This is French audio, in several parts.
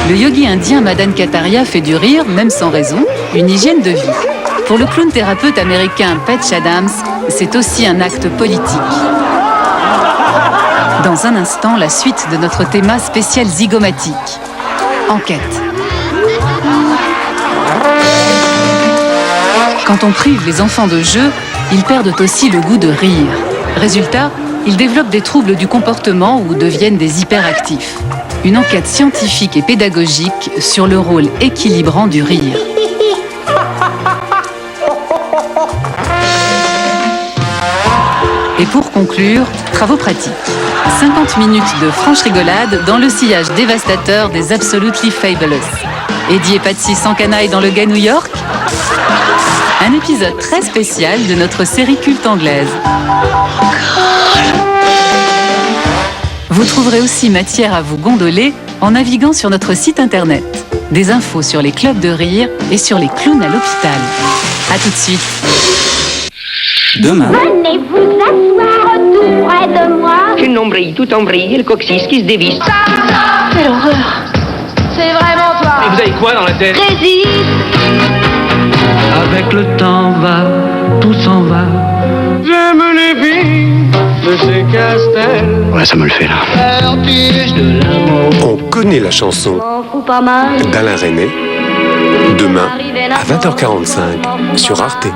Le yogi indien Madan Kataria fait du rire, même sans raison, une hygiène de vie. Pour le clown thérapeute américain Patch Adams, c'est aussi un acte politique. Dans un instant, la suite de notre thème spécial zygomatique. Enquête. Quand on prive les enfants de jeu, ils perdent aussi le goût de rire. Résultat, ils développent des troubles du comportement ou deviennent des hyperactifs. Une enquête scientifique et pédagogique sur le rôle équilibrant du rire. Et pour conclure, travaux pratiques. 50 minutes de franche rigolade dans le sillage dévastateur des Absolutely Fabulous. Eddie et Patsy s'encanaillent dans le gay New York. Un épisode très spécial de notre série culte anglaise. Vous trouverez aussi matière à vous gondoler en naviguant sur notre site internet. Des infos sur les clubs de rire et sur les clowns à l'hôpital. A tout de suite. Demain. Venez vous asseoir tout près de moi. J'ai le nombril tout en vrille et le coccyx qui se dévisse. Quelle horreur. C'est vraiment toi. Et vous avez quoi dans la tête? Résiste. Avec le temps va, tout s'en va. J'aime les billes de ces castels. Ouais, ça me le fait là. Vertige de l'amour. On connaît la chanson M'en fous pas mal. d'Alain Resnais, demain à 20h45 sur Arte.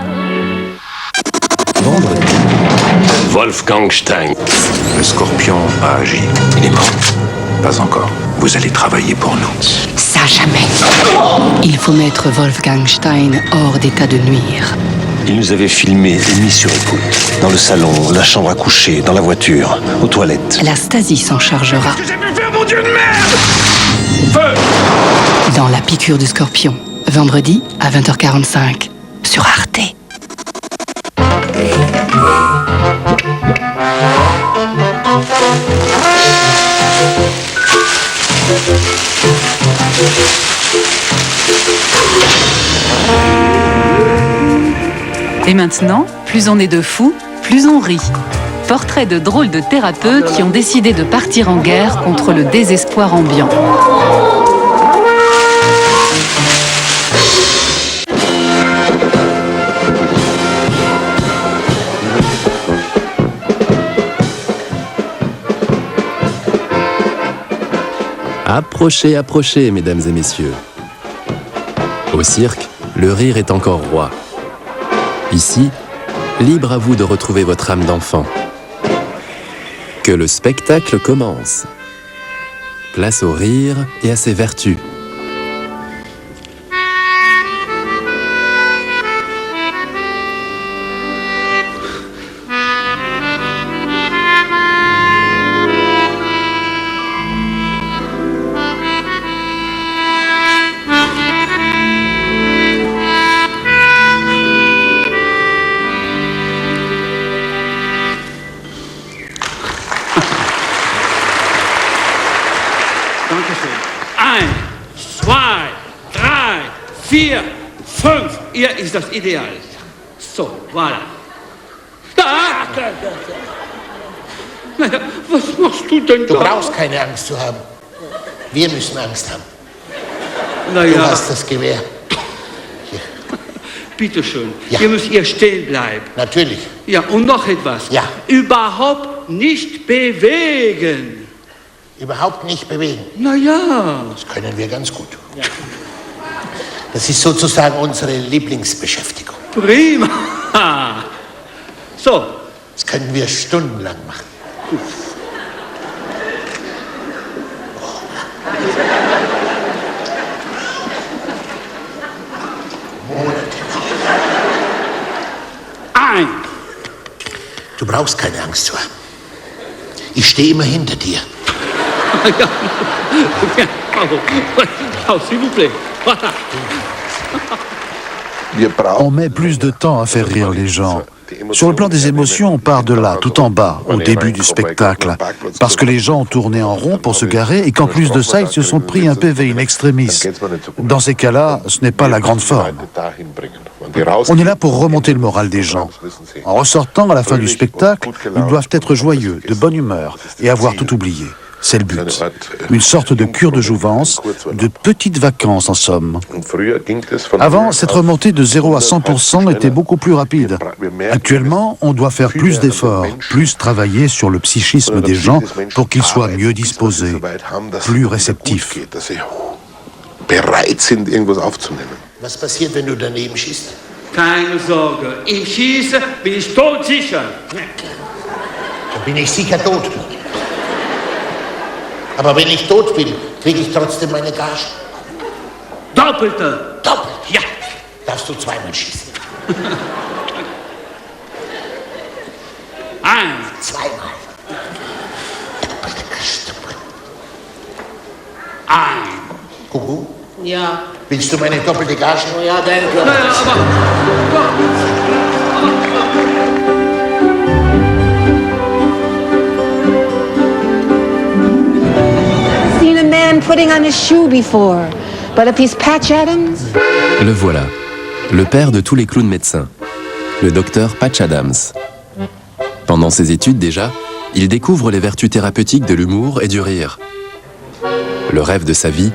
Vendredi. Wolfgang Stein. Le scorpion a agi. Il est mort? Pas encore. Vous allez travailler pour nous. Ça jamais. Il faut mettre Wolfgang Stein hors d'état de nuire. Il nous avait filmé et mis sur écoute. Dans le salon, la chambre à coucher, dans la voiture, aux toilettes. La Stasi s'en chargera. J'ai pu faire, mon Dieu de merde! Feu! Dans La piqûre du scorpion. Vendredi à 20h45 sur Arte. Et maintenant, plus on est de fous, plus on rit. Portrait de drôles de thérapeutes qui ont décidé de partir en guerre contre le désespoir ambiant. Approchez, approchez, mesdames et messieurs. Au cirque, le rire est encore roi. Ici, libre à vous de retrouver votre âme d'enfant. Que le spectacle commence. Place au rire et à ses vertus. Dankeschön. 1, 2, 3, 4, 5. Hier ist das Ideal. So, voilà. Ah! Naja, was machst du denn da? Du brauchst keine Angst zu haben. Wir müssen Angst haben. Du Naja, hast das Gewehr. bitteschön. Ja. Ihr müsst hier stehen bleiben. Natürlich. Ja, und noch etwas. Ja. Überhaupt nicht bewegen. Überhaupt nicht bewegen. Naja. Das können wir ganz gut. Das ist sozusagen unsere Lieblingsbeschäftigung. Prima. So, Das können wir stundenlang machen. ein. Du brauchst keine Angst zu haben. Ich stehe immer hinter dir. Ja. Oh, s'il vous plaît. Voilà. On met plus de temps à faire rire les gens. Sur le plan des émotions, on part de là, tout en bas, au début du spectacle. Parce que les gens ont tourné en rond pour se garer et qu'en plus de ça, ils se sont pris un PV in extremis. Dans ces cas-là, ce n'est pas la grande forme. On est là pour remonter le moral des gens. En ressortant à la fin du spectacle, ils doivent être joyeux, de bonne humeur et avoir tout oublié. C'est le but. Une sorte de cure de jouvence, de petites vacances en somme. Avant, cette remontée de 0 à 100% était beaucoup plus rapide. Actuellement, on doit faire plus d'efforts, plus travailler sur le psychisme des gens pour qu'ils soient mieux disposés, plus réceptifs. Was passiert, wenn du daneben schießt? Keine Sorge, im Schießen bin ich todsicher. Dann bin ich sicher tot. Aber wenn ich tot bin, kriege ich trotzdem meine Gage. Doppelte. Doppelt? Ja. Darfst du zweimal schießen? Zweimal. Kuckuck? Ja. Willst du meine doppelte Gage? Oh ja, danke. Seen a man putting on his shoe before, but if he's Patch Adams. Le voilà, le père de tous les clowns médecins, le docteur Patch Adams. Pendant ses études déjà, il découvre les vertus thérapeutiques de l'humour et du rire. Le rêve de sa vie,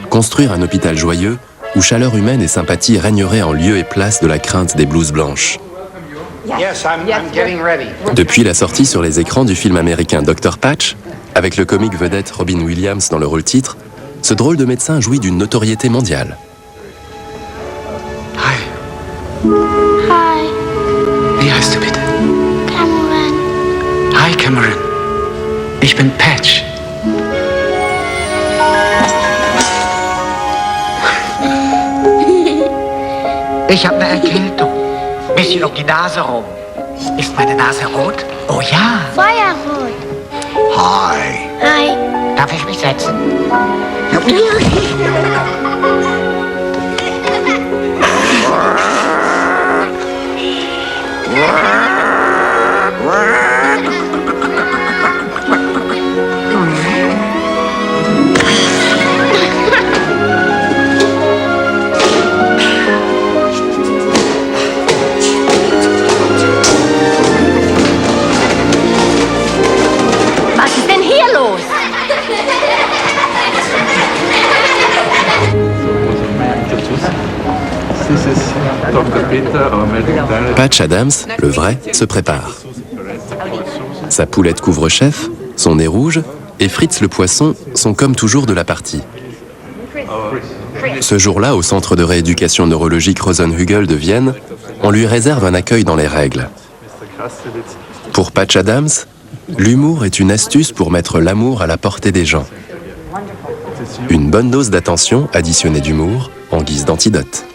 construire un hôpital joyeux où chaleur humaine et sympathie régneraient en lieu et place de la crainte des blouses blanches. Depuis la sortie sur les écrans du film américain Dr. Patch, avec le comique vedette Robin Williams dans le rôle titre, ce drôle de médecin jouit d'une notoriété mondiale. Hi. Hi. Wie heißt du bitte? Cameron. Hi, Cameron. Ich bin Patch. Ich habe eine Erkältung. Bisschen um die Nase rum. Ist meine Nase rot? Oh ja. Feuerrot. Hi. Hi. Darf ich mich setzen? Was ist denn hier los? Patch Adams, le vrai, se prépare. Sa poulette couvre-chef, son nez rouge et Fritz le poisson sont comme toujours de la partie. Ce jour-là, au centre de rééducation neurologique Rosenhügel de Vienne, on lui réserve un accueil dans les règles. Pour Patch Adams, l'humour est une astuce pour mettre l'amour à la portée des gens. Une bonne dose d'attention additionnée d'humour en guise d'antidote.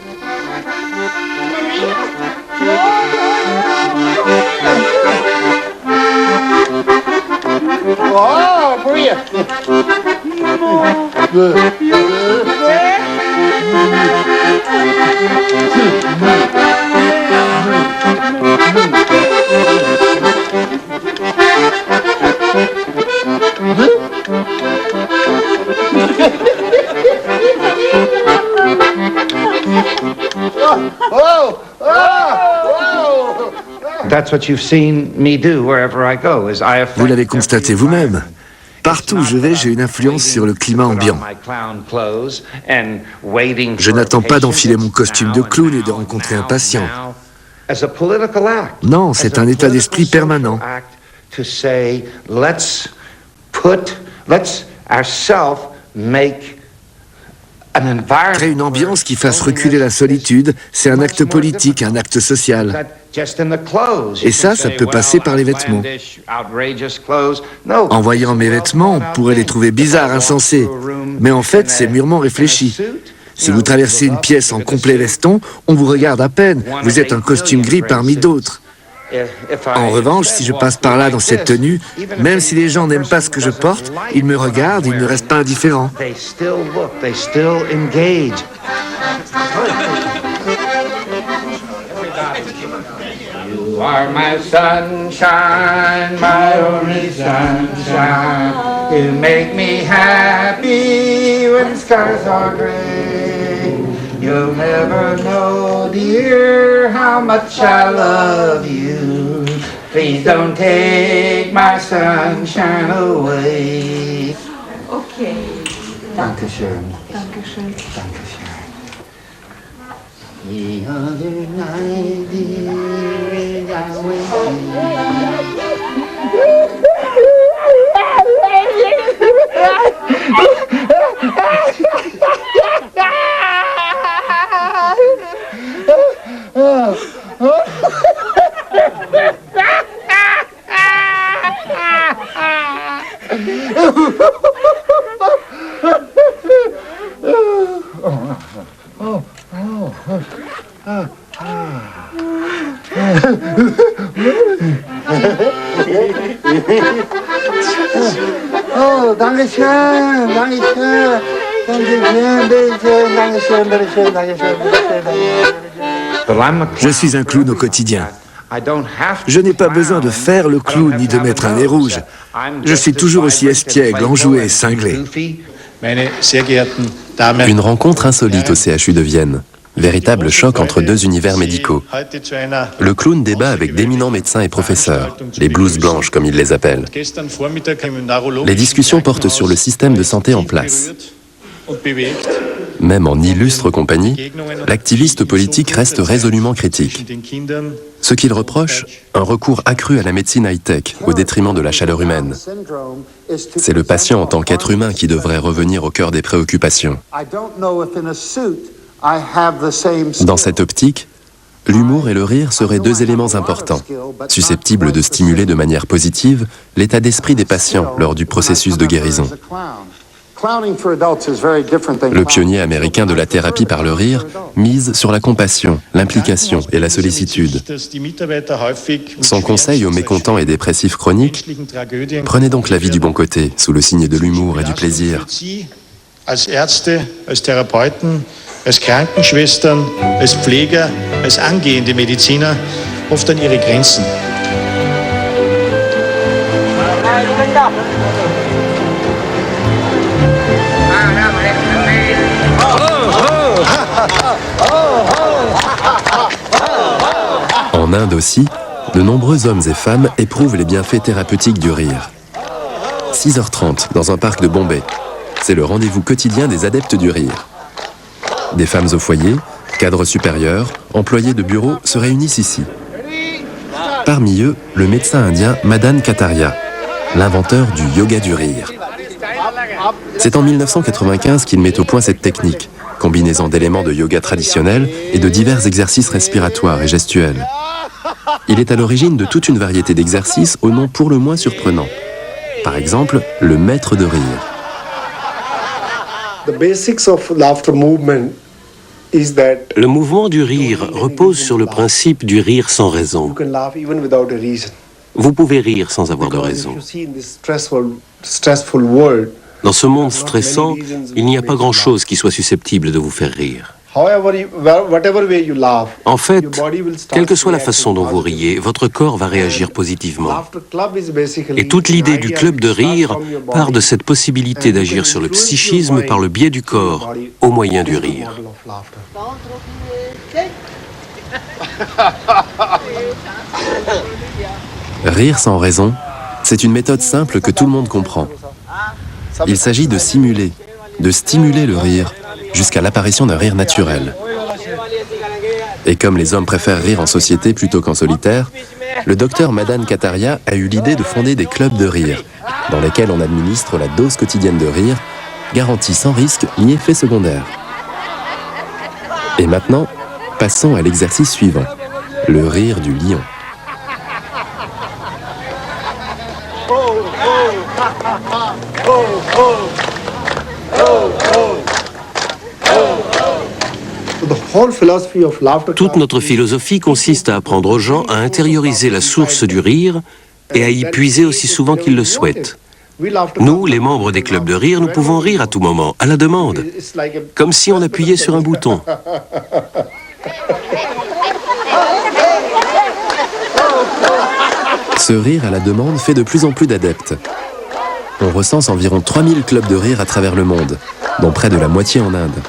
Oh, Maria! Vous l'avez constaté vous-même. Partout où je vais, j'ai une influence sur le climat ambiant. Je n'attends pas d'enfiler mon costume de clown et de rencontrer un patient. Non, c'est un état d'esprit permanent. Créer une ambiance qui fasse reculer la solitude, c'est un acte politique, un acte social. Et ça peut passer par les vêtements. En voyant mes vêtements, on pourrait les trouver bizarres, insensés. Mais en fait, c'est mûrement réfléchi. Si vous traversez une pièce en complet veston, on vous regarde à peine. Vous êtes un costume gris parmi d'autres. En revanche, si je passe par là dans cette tenue, même si les gens n'aiment pas ce que je porte, ils me regardent, ils ne restent pas indifférents. You are my sunshine, my only sunshine. You make me happy when skies are gray. You'll never know, dear, how much I love you. Please don't take my sunshine away. Oh, danke schön, danke schön, danke schön, bitteschön, danke schön, bitteschön, danke schön, bitteschön. Je suis un clown au quotidien. Je n'ai pas besoin de faire le clown ni de mettre un nez rouge. Je suis toujours aussi espiègle, enjoué et cinglé. Une rencontre insolite au CHU de Vienne. Véritable choc entre deux univers médicaux. Le clown débat avec d'éminents médecins et professeurs, les blouses blanches comme ils les appellent. Les discussions portent sur le système de santé en place. Même en illustre compagnie, l'activiste politique reste résolument critique. Ce qu'il reproche, un recours accru à la médecine high-tech au détriment de la chaleur humaine. C'est le patient en tant qu'être humain qui devrait revenir au cœur des préoccupations. Dans cette optique, l'humour et le rire seraient deux éléments importants, susceptibles de stimuler de manière positive l'état d'esprit des patients lors du processus de guérison. Le pionnier américain de la thérapie par le rire mise sur la compassion, l'implication et la sollicitude. Son conseil aux mécontents et dépressifs chroniques, prenez donc la vie du bon côté, sous le signe de l'humour et du plaisir. Als Krankenschwestern, als Pfleger, als angehende Mediziner oft an ihre Grenzen. En Inde aussi, de nombreux hommes et femmes éprouvent les bienfaits thérapeutiques du rire. 6h30 dans un parc de Bombay. C'est le rendez-vous quotidien des adeptes du rire. Des femmes au foyer, cadres supérieurs, employés de bureau se réunissent ici. Parmi eux, le médecin indien Madan Kataria, l'inventeur du yoga du rire. C'est en 1995 qu'il met au point cette technique, combinaison d'éléments de yoga traditionnels et de divers exercices respiratoires et gestuels. Il est à l'origine de toute une variété d'exercices au nom pour le moins surprenant. Par exemple, le maître de rire. Le mouvement du rire repose sur le principe du rire sans raison. Vous pouvez rire sans avoir de raison. Dans ce monde stressant, il n'y a pas grand-chose qui soit susceptible de vous faire rire. En fait, quelle que soit la façon dont vous riez, votre corps va réagir positivement. Et toute l'idée du club de rire part de cette possibilité d'agir sur le psychisme par le biais du corps, au moyen du rire. Rire sans raison, c'est une méthode simple que tout le monde comprend. Il s'agit de simuler, de stimuler le rire, jusqu'à l'apparition d'un rire naturel. Et comme les hommes préfèrent rire en société plutôt qu'en solitaire, le docteur Madan Kataria a eu l'idée de fonder des clubs de rire, dans lesquels on administre la dose quotidienne de rire, garantie sans risque ni effet secondaire. Et maintenant, passons à l'exercice suivant, le rire du lion. Toute notre philosophie consiste à apprendre aux gens à intérioriser la source du rire et à y puiser aussi souvent qu'ils le souhaitent. Nous, les membres des clubs de rire, nous pouvons rire à tout moment, à la demande, comme si on appuyait sur un bouton. Ce rire à la demande fait de plus en plus d'adeptes. On recense environ 3000 clubs de rire à travers le monde, dont près de la moitié en Inde.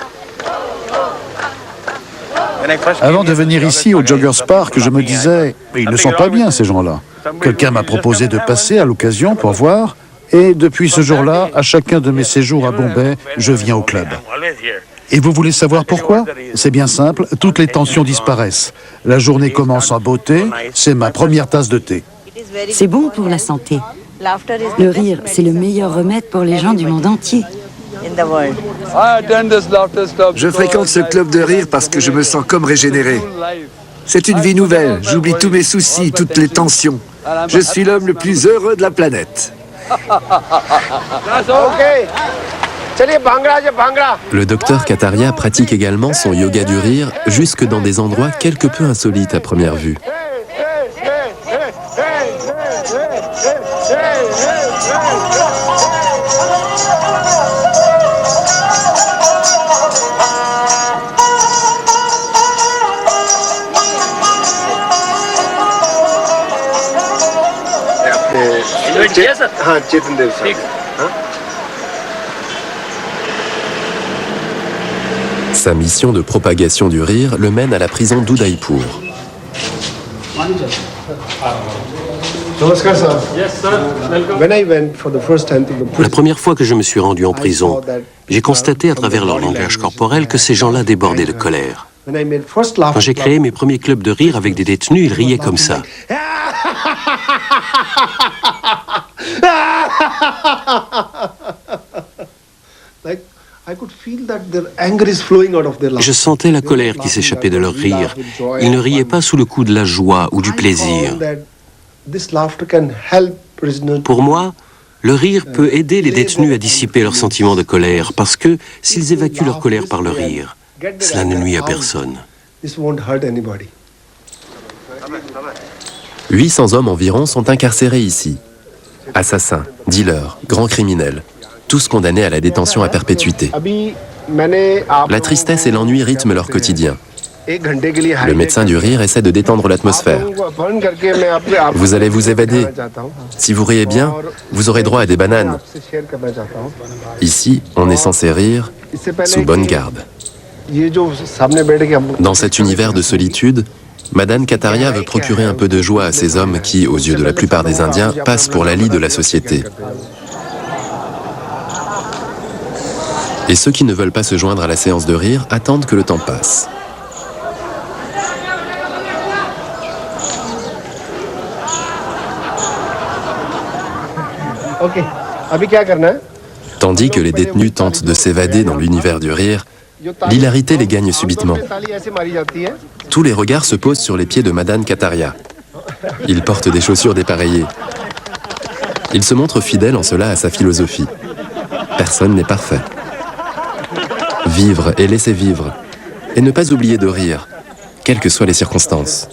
Avant de venir ici au Joggers Park, je me disais, ils ne sont pas bien ces gens-là. Quelqu'un m'a proposé de passer à l'occasion pour voir, Et depuis ce jour-là, à chacun de mes séjours à Bombay, je viens au club. Et vous voulez savoir pourquoi? C'est bien simple, toutes les tensions disparaissent. La journée commence en beauté, c'est ma première tasse de thé. C'est bon pour la santé. Le rire, c'est le meilleur remède pour les gens du monde entier. Je fréquente ce club de rire parce que je me sens comme régénéré. C'est une vie nouvelle, j'oublie tous mes soucis, toutes les tensions. Je suis l'homme le plus heureux de la planète. Le docteur Kataria pratique également son yoga du rire jusque dans des endroits quelque peu insolites à première vue. Sa mission de propagation du rire le mène à la prison d'Udaipur. La première fois que je me suis rendu en prison, j'ai constaté à travers leur langage corporel que ces gens-là débordaient de colère. Quand j'ai créé mes premiers clubs de rire avec des détenus, ils riaient comme ça. Je sentais la colère qui s'échappait de leur rire. Ils ne riaient pas sous le coup de la joie ou du plaisir. Pour moi, le rire peut aider les détenus à dissiper leurs sentiments de colère, parce que s'ils évacuent leur colère par le rire, cela ne nuit à personne. 800 hommes environ sont incarcérés ici. Assassins, dealers, grands criminels, tous condamnés à la détention à perpétuité. La tristesse et l'ennui rythment leur quotidien. Le médecin du rire essaie de détendre l'atmosphère. Vous allez vous évader. Si vous riez bien, vous aurez droit à des bananes. Ici, on est censé rire sous bonne garde. Dans cet univers de solitude, Madame Kataria veut procurer un peu de joie à ces hommes qui, aux yeux de la plupart des Indiens, passent pour la lie de la société. Et ceux qui ne veulent pas se joindre à la séance de rire attendent que le temps passe. Tandis que les détenus tentent de s'évader dans l'univers du rire, l'hilarité les gagne subitement. Tous les regards se posent sur les pieds de Madame Kataria. Il porte des chaussures dépareillées. Il se montre fidèle en cela à sa philosophie. Personne n'est parfait. Vivre et laisser vivre. Et ne pas oublier de rire, quelles que soient les circonstances.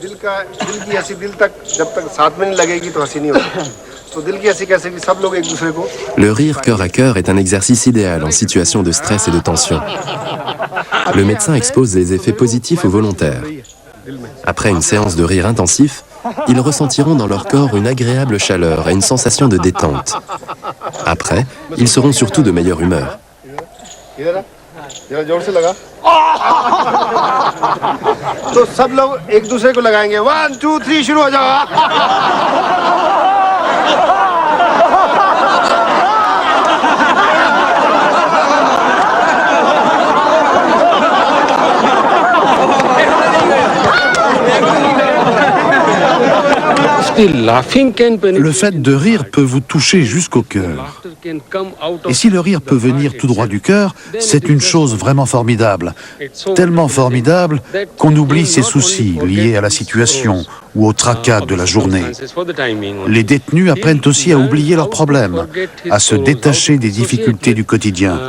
Le rire cœur à cœur est un exercice idéal en situation de stress et de tension. Le médecin expose les effets positifs aux volontaires. Après une séance de rire intensif, ils ressentiront dans leur corps une agréable chaleur et une sensation de détente. Après, ils seront surtout de meilleure humeur. Le fait de rire peut vous toucher jusqu'au cœur. Et si le rire peut venir tout droit du cœur, c'est une chose vraiment formidable. Tellement formidable qu'on oublie ses soucis liés à la situation ou au tracas de la journée. Les détenus apprennent aussi à oublier leurs problèmes, à se détacher des difficultés du quotidien.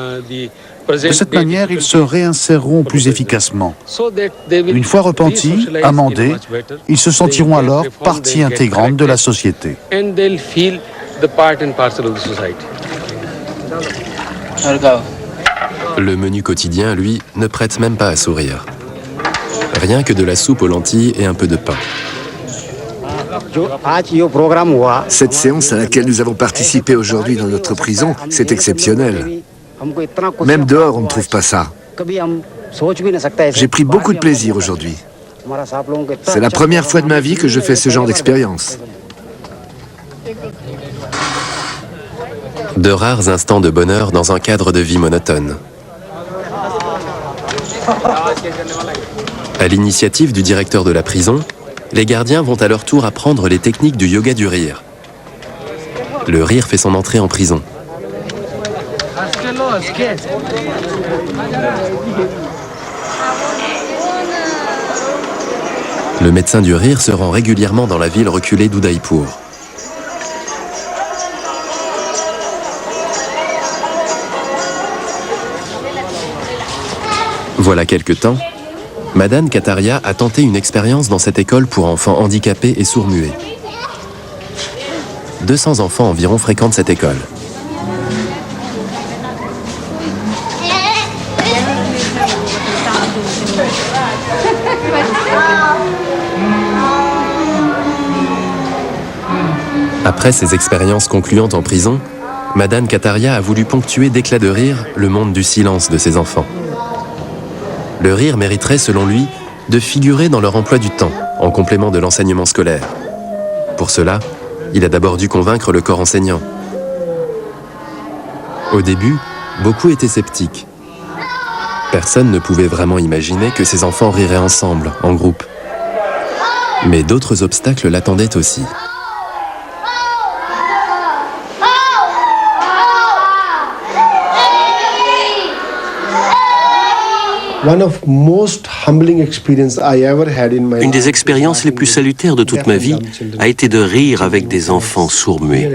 De cette manière, ils se réinséreront plus efficacement. Une fois repentis, amendés, ils se sentiront alors partie intégrante de la société. Le menu quotidien, lui, ne prête même pas à sourire. Rien que de la soupe aux lentilles et un peu de pain. Cette séance à laquelle nous avons participé aujourd'hui dans notre prison, c'est exceptionnel. Même dehors, on ne trouve pas ça. J'ai pris beaucoup de plaisir aujourd'hui. C'est la première fois de ma vie que je fais ce genre d'expérience. De rares instants de bonheur dans un cadre de vie monotone. À l'initiative du directeur de la prison, les gardiens vont à leur tour apprendre les techniques du yoga du rire. Le rire fait son entrée en prison. Le médecin du rire se rend régulièrement dans la ville reculée d'Udaipur. Voilà quelque temps, Madan Kataria a tenté une expérience dans cette école pour enfants handicapés et sourds-muets. 200 enfants environ fréquentent cette école. Après ces expériences concluantes en prison, Madan Kataria a voulu ponctuer d'éclats de rire le monde du silence de ses enfants. Le rire mériterait, selon lui, de figurer dans leur emploi du temps, en complément de l'enseignement scolaire. Pour cela, il a d'abord dû convaincre le corps enseignant. Au début, beaucoup étaient sceptiques. Personne ne pouvait vraiment imaginer que ces enfants riraient ensemble, en groupe. Mais d'autres obstacles l'attendaient aussi. Une des expériences les plus salutaires de toute ma vie a été de rire avec des enfants sourds-muets.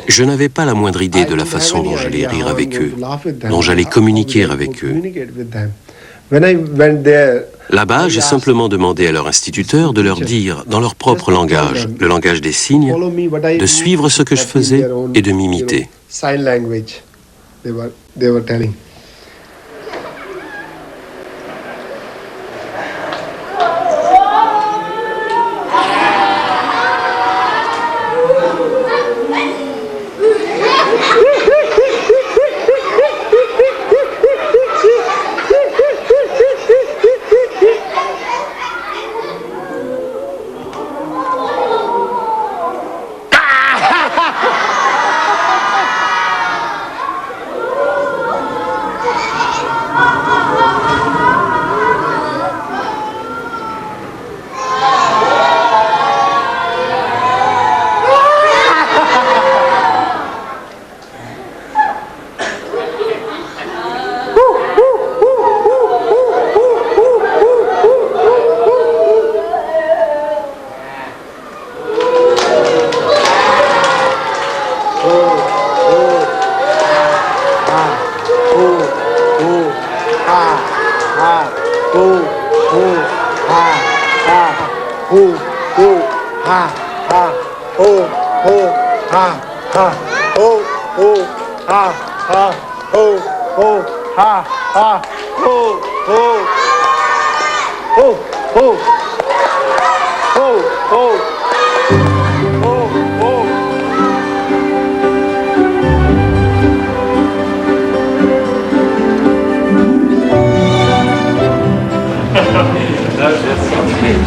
Je n'avais pas la moindre idée de la façon dont j'allais rire avec eux, dont j'allais communiquer avec eux. Là-bas, j'ai simplement demandé à leur instituteur de leur dire, dans leur propre langage, le langage des signes, de suivre ce que je faisais et de m'imiter. They were telling.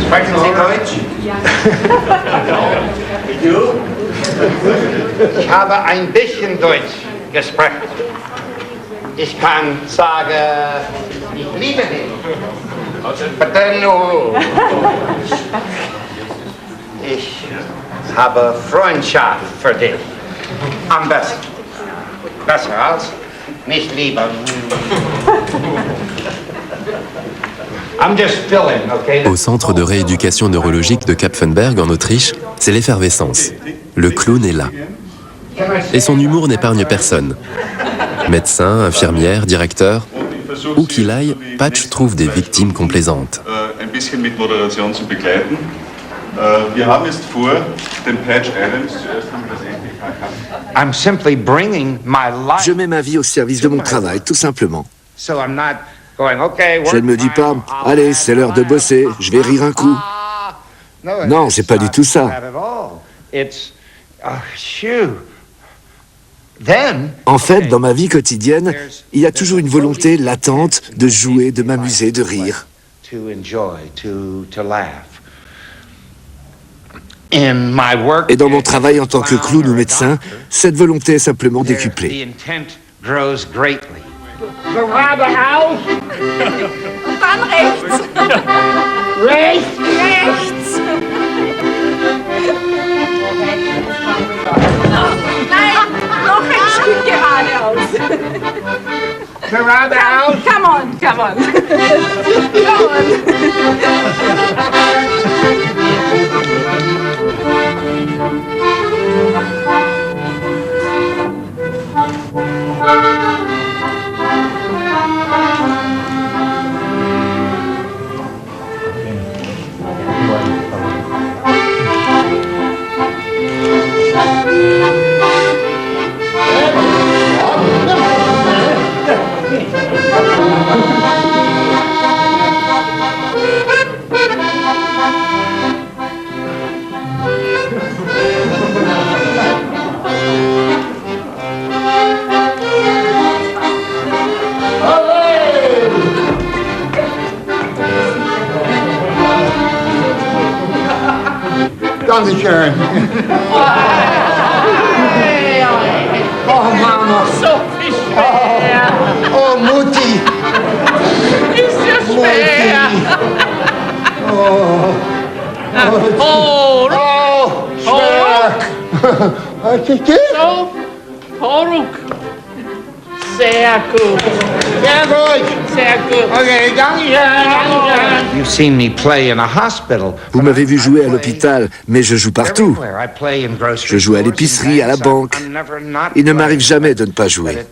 Sprechen Sie Deutsch? Ich habe ein bisschen Deutsch gesprochen. Ich kann sagen, ich liebe dich. Ich habe Freundschaft für dich. Am besten. Besser als nicht lieben. Au centre de rééducation neurologique de Kapfenberg, en Autriche, c'est l'effervescence. Le clown est là. Et son humour n'épargne personne. Médecin, infirmière, directeur, où qu'il aille, Patch trouve des victimes complaisantes. Je mets ma vie au service de mon travail, tout simplement. Je ne me dis pas, allez, c'est l'heure de bosser, je vais rire un coup. Non, c'est pas du tout ça. En fait, dans ma vie quotidienne, il y a toujours une volonté latente de jouer, de m'amuser, de rire. Et dans mon travail en tant que clown ou médecin, cette volonté est simplement décuplée. Geradeaus. Und dann rechts. Rechts. Rechts. Nein, noch ein Stück geradeaus. Geradeaus. Come on, come on. Come on. Dankeschön. Oh, Mama. So viel schwer. Oh, Mutti. Ist ja schwer. Oh. Horuk. Was ist das? So, Horuk. Sehr gut. Sehr gut. Sehr gut. Okay, danke. You've seen me play in a hospital. Vous m'avez vu jouer à l'hôpital, mais je joue partout. Je joue à l'épicerie, à la banque. Il ne m'arrive jamais de ne pas jouer.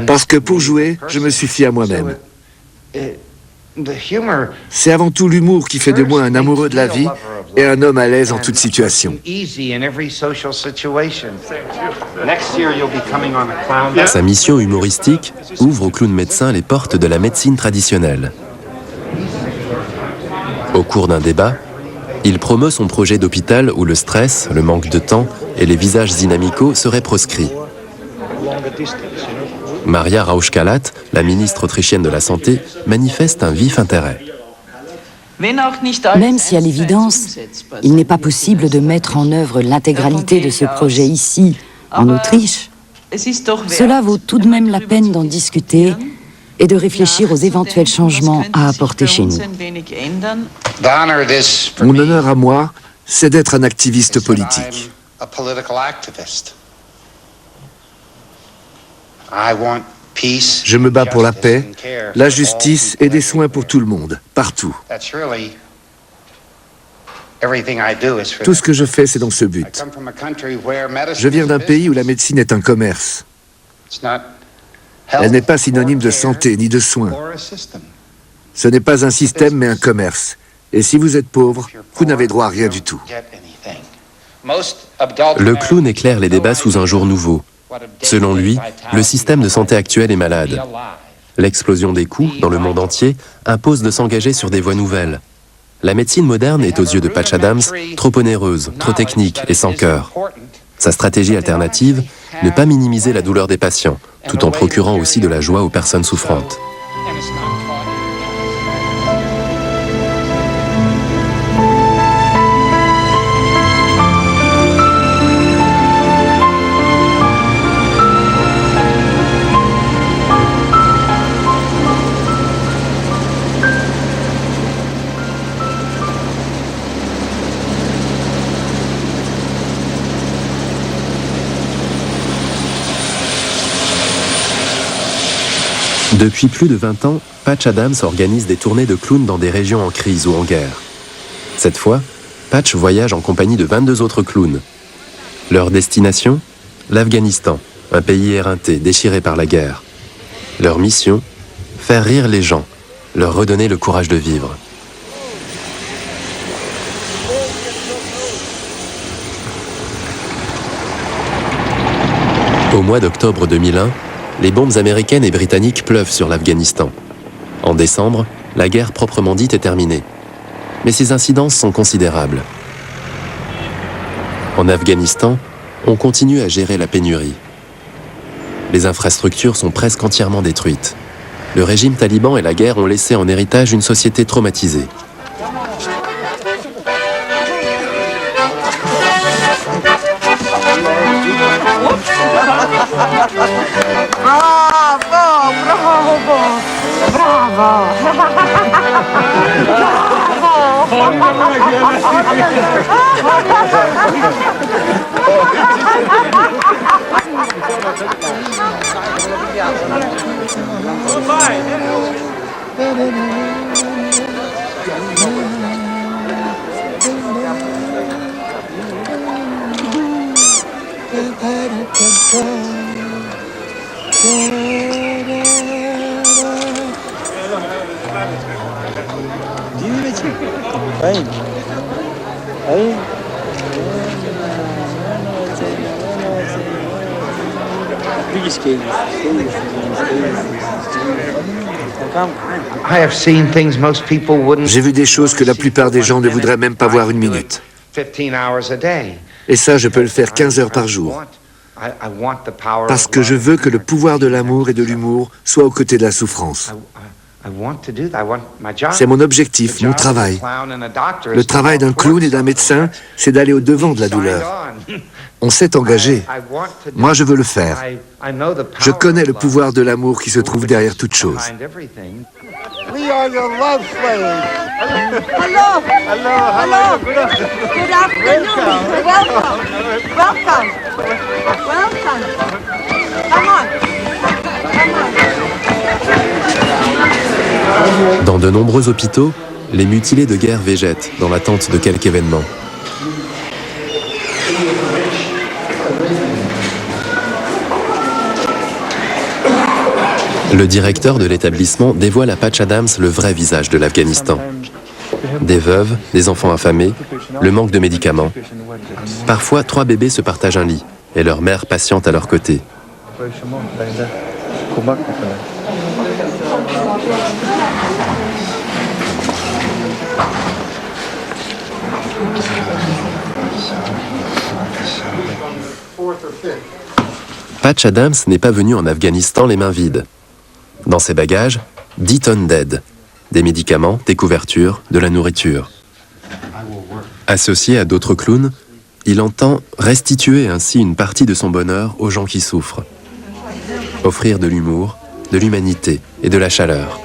Parce que pour jouer, je me suffis à moi-même. C'est avant tout l'humour qui fait de moi un amoureux de la vie et un homme à l'aise en toute situation. Sa mission humoristique ouvre au clown médecin les portes de la médecine traditionnelle. Au cours d'un débat, il promeut son projet d'hôpital où le stress, le manque de temps et les visages inamicaux seraient proscrits. Maria Rauschkalat, la ministre autrichienne de la Santé, manifeste un vif intérêt. Même si à l'évidence, il n'est pas possible de mettre en œuvre l'intégralité de ce projet ici, en Autriche, cela vaut tout de même la peine d'en discuter et de réfléchir aux éventuels changements à apporter chez nous. Mon honneur à moi, c'est d'être un activiste politique. Je me bats pour la paix, la justice et des soins pour tout le monde, partout. Tout ce que je fais, c'est dans ce but. Je viens d'un pays où la médecine est un commerce. Elle n'est pas synonyme de santé ni de soins. Ce n'est pas un système, mais un commerce. Et si vous êtes pauvre, vous n'avez droit à rien du tout. Le clown éclaire les débats sous un jour nouveau. Selon lui, le système de santé actuel est malade. L'explosion des coûts dans le monde entier impose de s'engager sur des voies nouvelles. La médecine moderne est aux yeux de Patch Adams trop onéreuse, trop technique et sans cœur. Sa stratégie alternative, ne pas minimiser la douleur des patients, tout en procurant aussi de la joie aux personnes souffrantes. Depuis plus de 20 ans, Patch Adams organise des tournées de clowns dans des régions en crise ou en guerre. Cette fois, Patch voyage en compagnie de 22 autres clowns. Leur destination ? L'Afghanistan, un pays éreinté, déchiré par la guerre. Leur mission ? Faire rire les gens, leur redonner le courage de vivre. Au mois d'octobre 2001, les bombes américaines et britanniques pleuvent sur l'Afghanistan. En décembre, la guerre proprement dite est terminée. Mais ses incidences sont considérables. En Afghanistan, on continue à gérer la pénurie. Les infrastructures sont presque entièrement détruites. Le régime taliban et la guerre ont laissé en héritage une société traumatisée. J'ai vu des choses que la plupart des gens ne voudraient même pas voir une minute. Et ça, je peux le faire 15 heures par jour. Parce que je veux que le pouvoir de l'amour et de l'humour soit aux côtés de la souffrance. C'est mon objectif, mon travail. Le travail d'un clown et d'un médecin, c'est d'aller au-devant de la douleur. On s'est engagé. Moi, je veux le faire. Je connais le pouvoir de l'amour qui se trouve derrière toute chose. We are your love slaves. Hello. Hello. Good afternoon. Welcome. Come on. Dans de nombreux hôpitaux, les mutilés de guerre végètent dans l'attente de quelque événement. Le directeur de l'établissement dévoile à Patch Adams le vrai visage de l'Afghanistan. Des veuves, des enfants affamés, le manque de médicaments. Parfois, 3 bébés se partagent un lit et leur mère patiente à leur côté. Patch Adams n'est pas venu en Afghanistan les mains vides. Dans ses bagages, 10 tonnes d'aide, des médicaments, des couvertures, de la nourriture. Associé à d'autres clowns, il entend restituer ainsi une partie de son bonheur aux gens qui souffrent. Offrir de l'humour, de l'humanité et de la chaleur.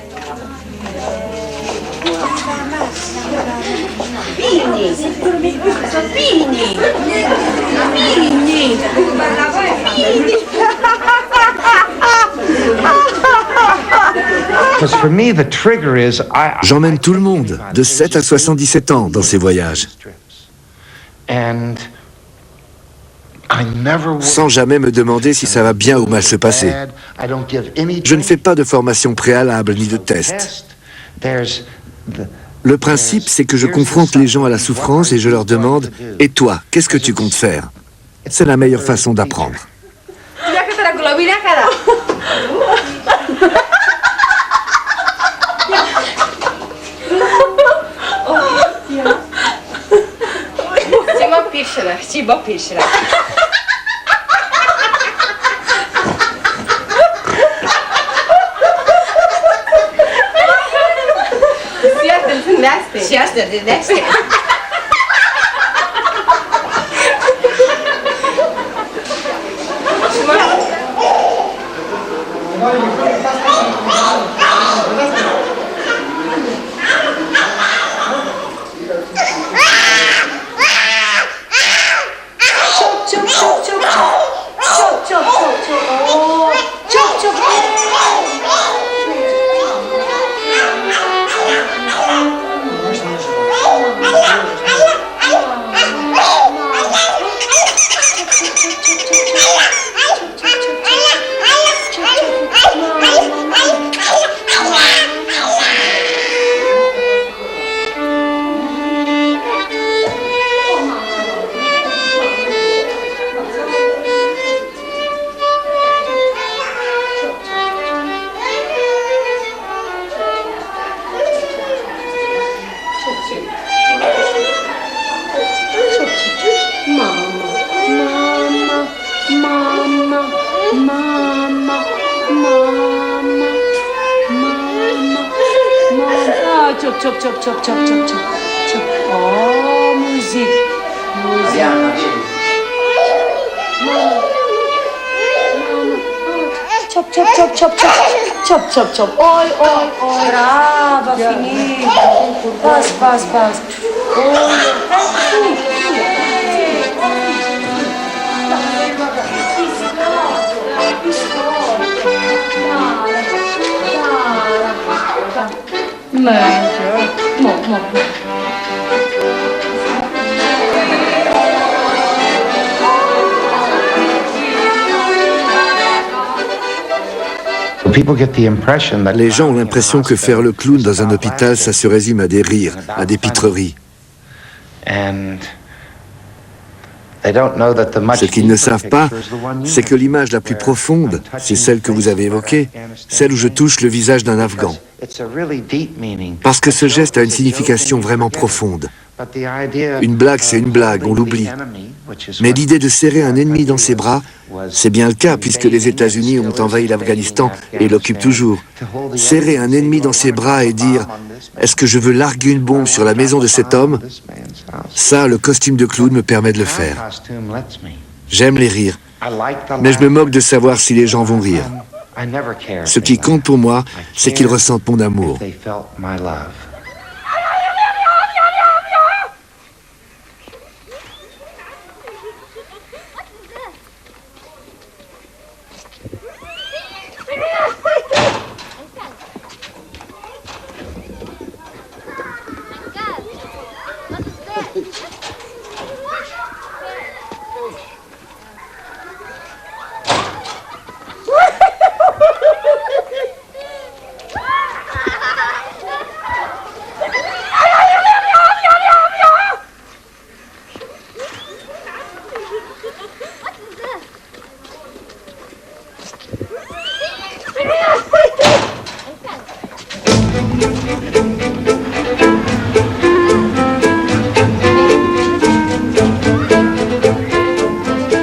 J'emmène tout le monde, de 7 à 77 ans, dans ces voyages. Sans jamais me demander si ça va bien ou mal se passer. Je ne fais pas de formation préalable ni de test. Le principe, c'est que je confronte les gens à la souffrance et je leur demande « Et toi, qu'est-ce que tu comptes faire ?» C'est la meilleure façon d'apprendre. Oh, musique. Chop, chop, chop, chop, chop. Chop, chop, chop. Oi, oi, oi. Brava, finito. Pas, pas, pas. Les gens ont l'impression que faire le clown dans un hôpital, ça se résume à des rires, à des pitreries. Ce qu'ils ne savent pas, c'est que l'image la plus profonde, c'est celle que vous avez évoquée, celle où je touche le visage d'un Afghan. Parce que ce geste a une signification vraiment profonde. Une blague, c'est une blague, on l'oublie. Mais l'idée de serrer un ennemi dans ses bras, c'est bien le cas puisque les États-Unis ont envahi l'Afghanistan et l'occupent toujours. Serrer un ennemi dans ses bras et dire « Est-ce que je veux larguer une bombe sur la maison de cet homme ?» Ça, le costume de clown me permet de le faire. J'aime les rires, mais je me moque de savoir si les gens vont rire. Ce qui compte pour moi, c'est qu'ils ressentent mon amour.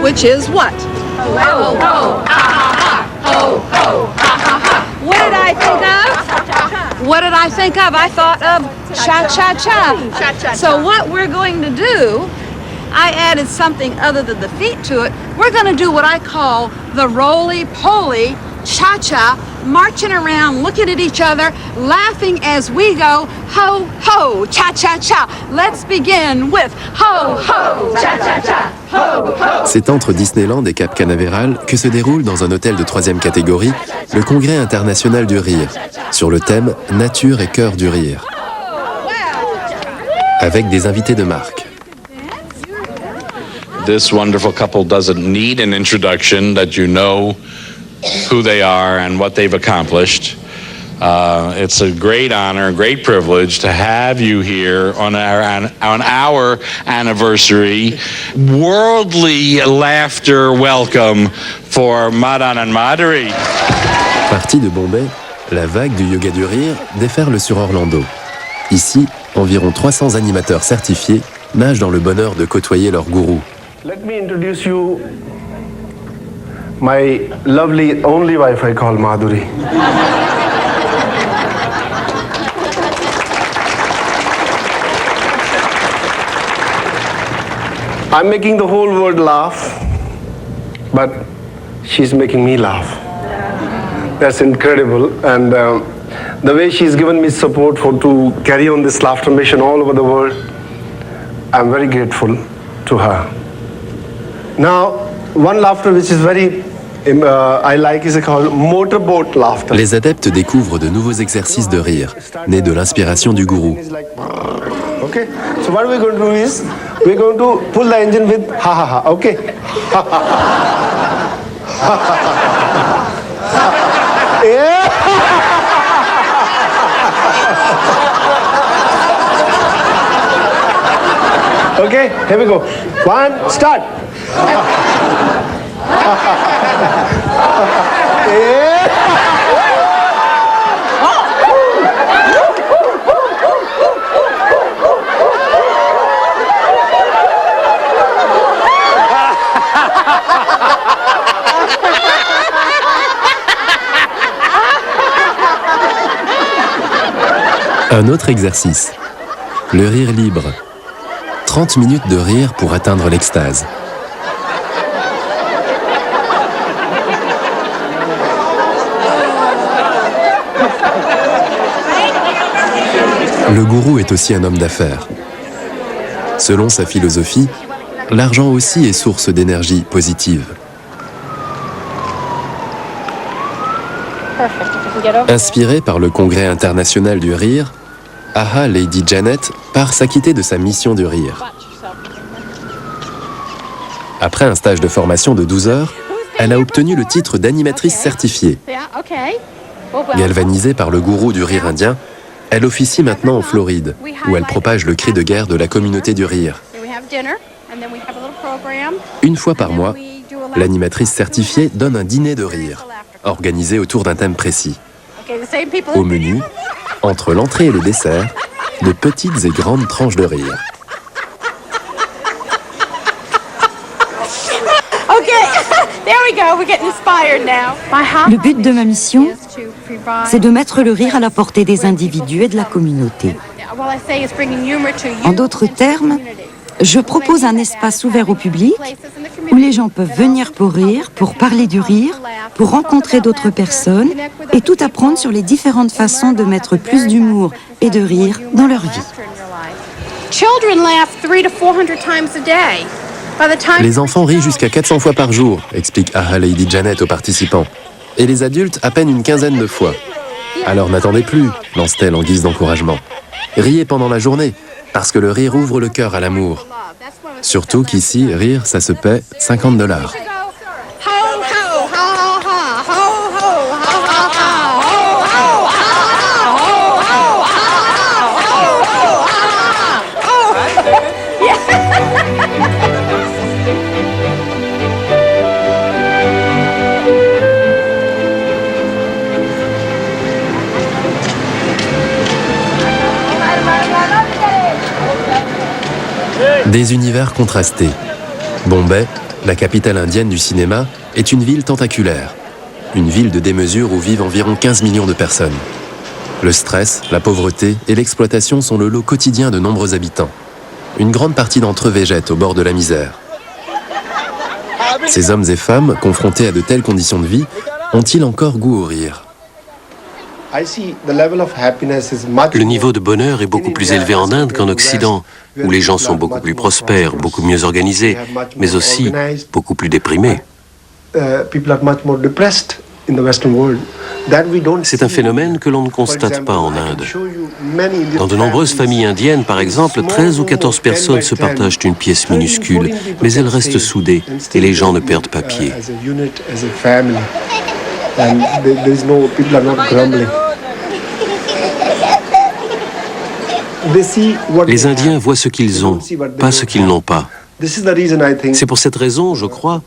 Which is what? Ho, ho, ha, ha, ha. Ho, ho, ha, ha, ha. What did I think of? What did I think of? I thought of cha-cha-cha. So what we're going to do, I added something other than the feet to it. We're going to do what I call the roly-poly cha-cha, marching around, looking at each other, laughing as we go, ho, ho, cha-cha-cha. Let's begin with ho, ho, cha-cha-cha, ho, ho. C'est entre Disneyland et Cap Canaveral que se déroule dans un hôtel de 3e catégorie le Congrès international du rire, sur le thème « Nature et cœur du rire », avec des invités de marque. This wonderful couple doesn't need an introduction, that you know who they are and what they've accomplished. It's a great honor, a great privilege to have you here on our anniversary. Worldly laughter welcome for Madan and Madhuri. Parti de Bombay, la vague du yoga du rire déferle sur Orlando. Ici, environ 300 animateurs certifiés nagent dans le bonheur de côtoyer leur gourou. Let me introduce you my lovely only wife I call Madhuri. I'm making the whole world laugh, but she's making me laugh. That's incredible, and the way she's given me support to carry on this laughter mission all over the world, I'm very grateful to her. Now, one laughter which is very I like is called motorboat laughter. Les adeptes découvrent de nouveaux exercices de rire, nés de l'inspiration du gourou. Okay, so what we're going to do is we're going to pull the engine with ha ha ha. Okay. Yeah. Okay, here we go. One, start. Un autre exercice, le rire libre. 30 minutes de rire pour atteindre l'extase. Le gourou est aussi un homme d'affaires. Selon sa philosophie, l'argent aussi est source d'énergie positive. Inspiré par le Congrès international du rire, Aha Lady Janet part s'acquitter de sa mission du rire. Après un stage de formation de 12 heures, elle a obtenu le titre d'animatrice certifiée. Galvanisée par le gourou du rire indien, elle officie maintenant en Floride, où elle propage le cri de guerre de la communauté du rire. Une fois par mois, l'animatrice certifiée donne un dîner de rire, organisé autour d'un thème précis. Au menu, entre l'entrée et le dessert, de petites et grandes tranches de rire. Le but de ma mission, c'est de mettre le rire à la portée des individus et de la communauté. En d'autres termes, je propose un espace ouvert au public où les gens peuvent venir pour rire, pour parler du rire, pour rencontrer d'autres personnes et tout apprendre sur les différentes façons de mettre plus d'humour et de rire dans leur vie. Les enfants rient jusqu'à 400 fois par jour, explique Aha Lady Janet aux participants. Et les adultes à peine une quinzaine de fois. Alors n'attendez plus, lance-t-elle en guise d'encouragement. Riez pendant la journée, parce que le rire ouvre le cœur à l'amour. Surtout qu'ici, rire, ça se paie $50. Des univers contrastés. Bombay, la capitale indienne du cinéma, est une ville tentaculaire. Une ville de démesure où vivent environ 15 millions de personnes. Le stress, la pauvreté et l'exploitation sont le lot quotidien de nombreux habitants. Une grande partie d'entre eux végètent au bord de la misère. Ces hommes et femmes, confrontés à de telles conditions de vie, ont-ils encore goût au rire ? Le niveau de bonheur est beaucoup plus élevé en Inde qu'en Occident, où les gens sont beaucoup plus prospères, beaucoup mieux organisés, mais aussi beaucoup plus déprimés. C'est un phénomène que l'on ne constate pas en Inde. Dans de nombreuses familles indiennes, par exemple, 13 ou 14 personnes se partagent une pièce minuscule, mais elles restent soudées et les gens ne perdent pas pied. Les Indiens voient ce qu'ils ont, pas ce qu'ils n'ont pas. C'est pour cette raison, je crois,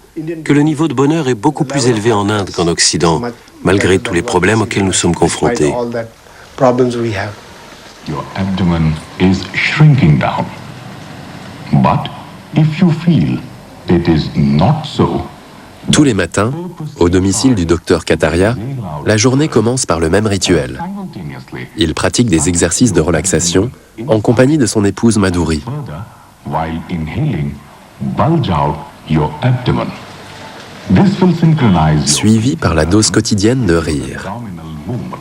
que le niveau de bonheur est beaucoup plus élevé en Inde qu'en Occident, malgré tous les problèmes auxquels nous sommes confrontés. Your abdomen is shrinking down. But if you feel it is not so, tous les matins, au domicile du docteur Kataria, la journée commence par le même rituel. Il pratique des exercices de relaxation en compagnie de son épouse Madhuri. while inhaling, bulge out your abdomen. This will synchronize Suivi par la dose quotidienne de rire. abdominal movement.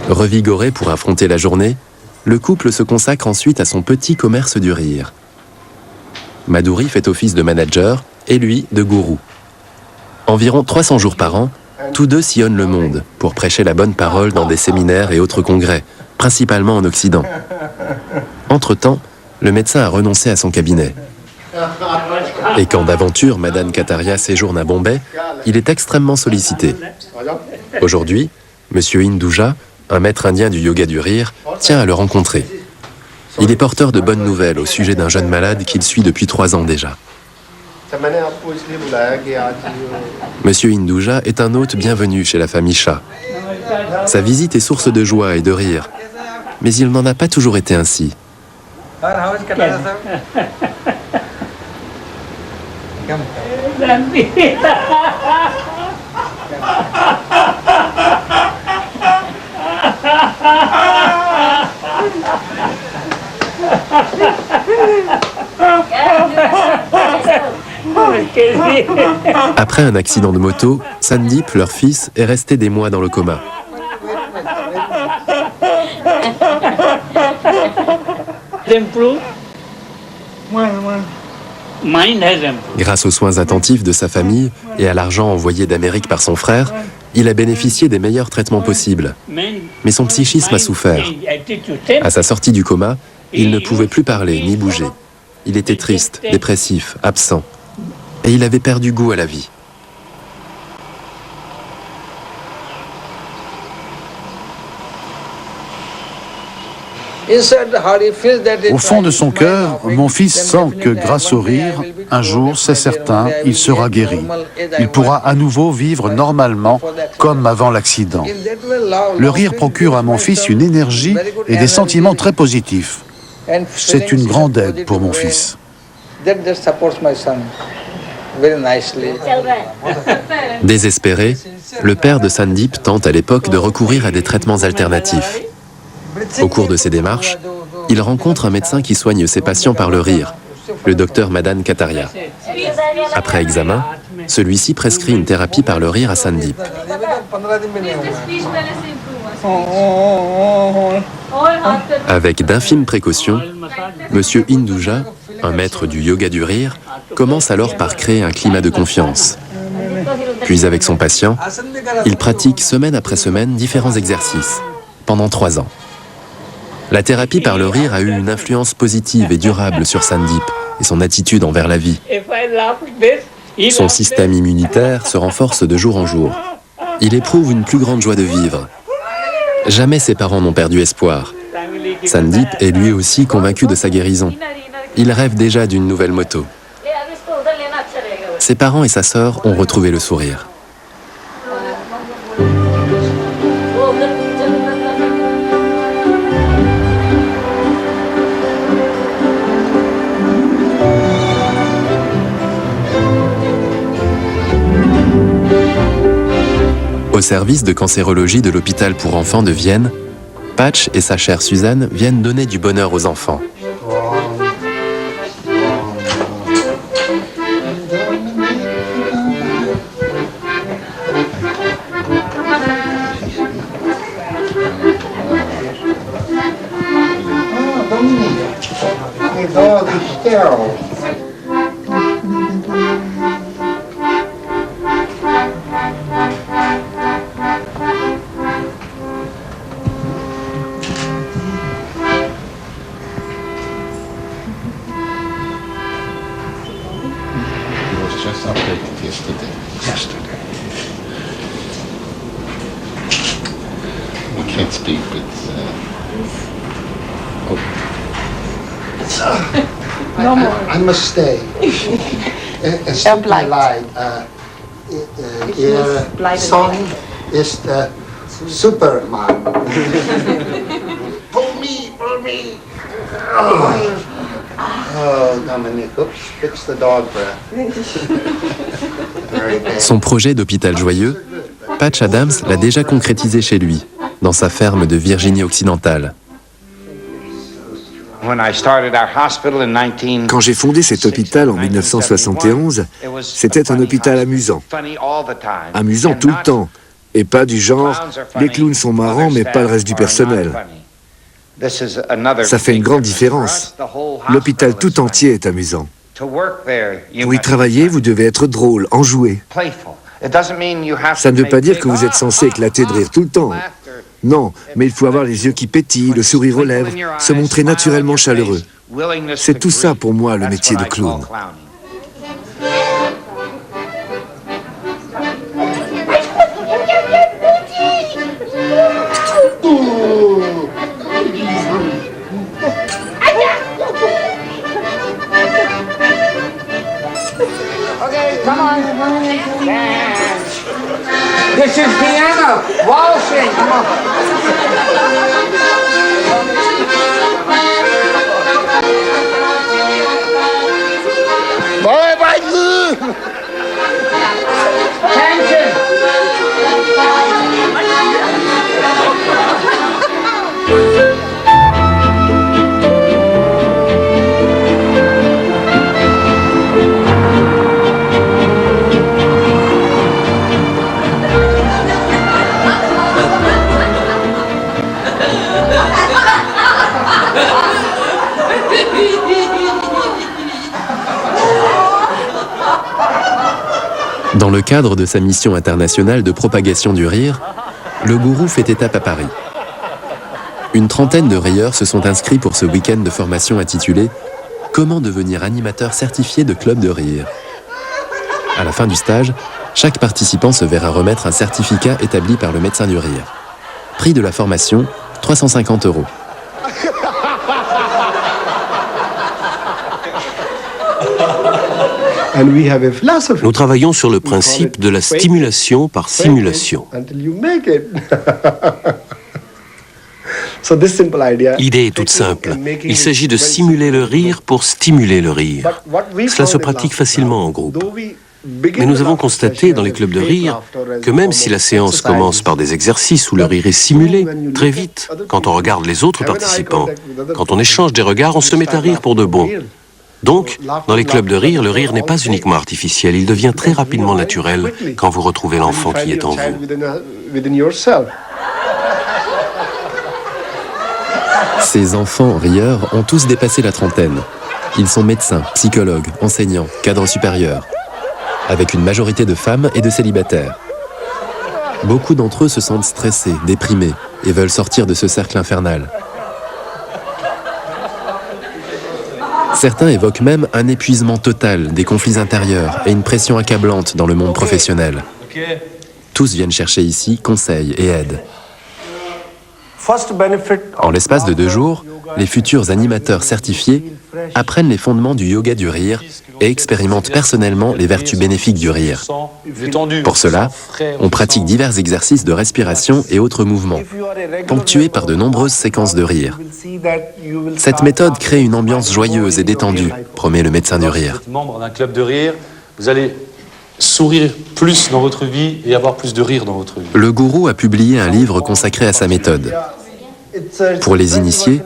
Revigoré pour affronter la journée, le couple se consacre ensuite à son petit commerce du rire. Madhuri fait office de manager et lui de gourou. Environ 300 jours par an, tous deux sillonnent le monde pour prêcher la bonne parole dans des séminaires et autres congrès, principalement en Occident. Entre-temps, le médecin a renoncé à son cabinet. Et quand d'aventure Madame Kataria séjourne à Bombay, il est extrêmement sollicité. Aujourd'hui, M. Hinduja, un maître indien du yoga du rire, tient à le rencontrer. Il est porteur de bonnes nouvelles au sujet d'un jeune malade qu'il suit depuis 3 ans déjà. M. Hinduja est un hôte bienvenu chez la famille Shah. Sa visite est source de joie et de rire, mais il n'en a pas toujours été ainsi. Après un accident de moto, Sandeep, leur fils, est resté des mois dans le coma. Grâce aux soins attentifs de sa famille et à l'argent envoyé d'Amérique par son frère, il a bénéficié des meilleurs traitements possibles. Mais son psychisme a souffert. À sa sortie du coma, il ne pouvait plus parler ni bouger. Il était triste, dépressif, absent. Et il avait perdu goût à la vie. Au fond de son cœur, mon fils sent que grâce au rire, un jour, c'est certain, il sera guéri. Il pourra à nouveau vivre normalement, comme avant l'accident. Le rire procure à mon fils une énergie et des sentiments très positifs. C'est une grande aide pour mon fils. Désespéré, le père de Sandeep tente à l'époque de recourir à des traitements alternatifs. Au cours de ses démarches, il rencontre un médecin qui soigne ses patients par le rire, le docteur Madan Kataria. Après examen, celui-ci prescrit une thérapie par le rire à Sandeep. Avec d'infimes précautions, M. Hinduja, un maître du yoga du rire, commence alors par créer un climat de confiance. Puis avec son patient, il pratique semaine après semaine différents exercices, pendant 3 ans. La thérapie par le rire a eu une influence positive et durable sur Sandeep et son attitude envers la vie. Son système immunitaire se renforce de jour en jour. Il éprouve une plus grande joie de vivre. Jamais ses parents n'ont perdu espoir. Sandeep est lui aussi convaincu de sa guérison. Il rêve déjà d'une nouvelle moto. Ses parents et sa sœur ont retrouvé le sourire. Au service de cancérologie de l'hôpital pour enfants de Vienne, Patch et sa chère Suzanne viennent donner du bonheur aux enfants. I must stay. Son is the Superman. Pull me. Oh, Dominic, oops, fix the dog breath. Very bad. Son projet d'hôpital joyeux, Patch Adams l'a déjà concrétisé chez lui, dans sa ferme de Virginie occidentale. Quand j'ai fondé cet hôpital en 1971, c'était un hôpital amusant. Amusant tout le temps, et pas du genre « les clowns sont marrants mais pas le reste du personnel ». Ça fait une grande différence. L'hôpital tout entier est amusant. Pour y travailler, vous devez être drôle, enjoué. Ça ne veut pas dire que vous êtes censé éclater de rire tout le temps. Non, mais il faut avoir les yeux qui pétillent, le sourire aux lèvres, se montrer naturellement chaleureux. C'est tout ça pour moi, le métier de clown. Okay, come on. Dance. This is piano. Waltzing. Come on. Bye bye. Tension. Dans le cadre de sa mission internationale de propagation du rire, le gourou fait étape à Paris. Une trentaine de rieurs se sont inscrits pour ce week-end de formation intitulé « Comment devenir animateur certifié de club de rire ». À la fin du stage, chaque participant se verra remettre un certificat établi par le médecin du rire. Prix de la formation, 350 €. Nous travaillons sur le principe de la stimulation par simulation. L'idée est toute simple. Il s'agit de simuler le rire pour stimuler le rire. Cela se pratique facilement en groupe. Mais nous avons constaté dans les clubs de rire que même si la séance commence par des exercices où le rire est simulé, très vite, quand on regarde les autres participants, quand on échange des regards, on se met à rire pour de bon. Donc, dans les clubs de rire, le rire n'est pas uniquement artificiel, il devient très rapidement naturel quand vous retrouvez l'enfant qui est en vous. Ces enfants rieurs ont tous dépassé la trentaine. Ils sont médecins, psychologues, enseignants, cadres supérieurs, avec une majorité de femmes et de célibataires. Beaucoup d'entre eux se sentent stressés, déprimés et veulent sortir de ce cercle infernal. Certains évoquent même un épuisement total, des conflits intérieurs et une pression accablante dans le monde professionnel. Tous viennent chercher ici conseils et aide. En l'espace de 2 jours, les futurs animateurs certifiés apprennent les fondements du yoga du rire et expérimentent personnellement les vertus bénéfiques du rire. Pour cela, on pratique divers exercices de respiration et autres mouvements, ponctués par de nombreuses séquences de rire. Cette méthode crée une ambiance joyeuse et détendue, promet le médecin du rire. Membre d'un club de rire, vous allez sourire plus dans votre vie et avoir plus de rire dans votre vie. Le gourou a publié un livre consacré à sa méthode. Pour les initiés,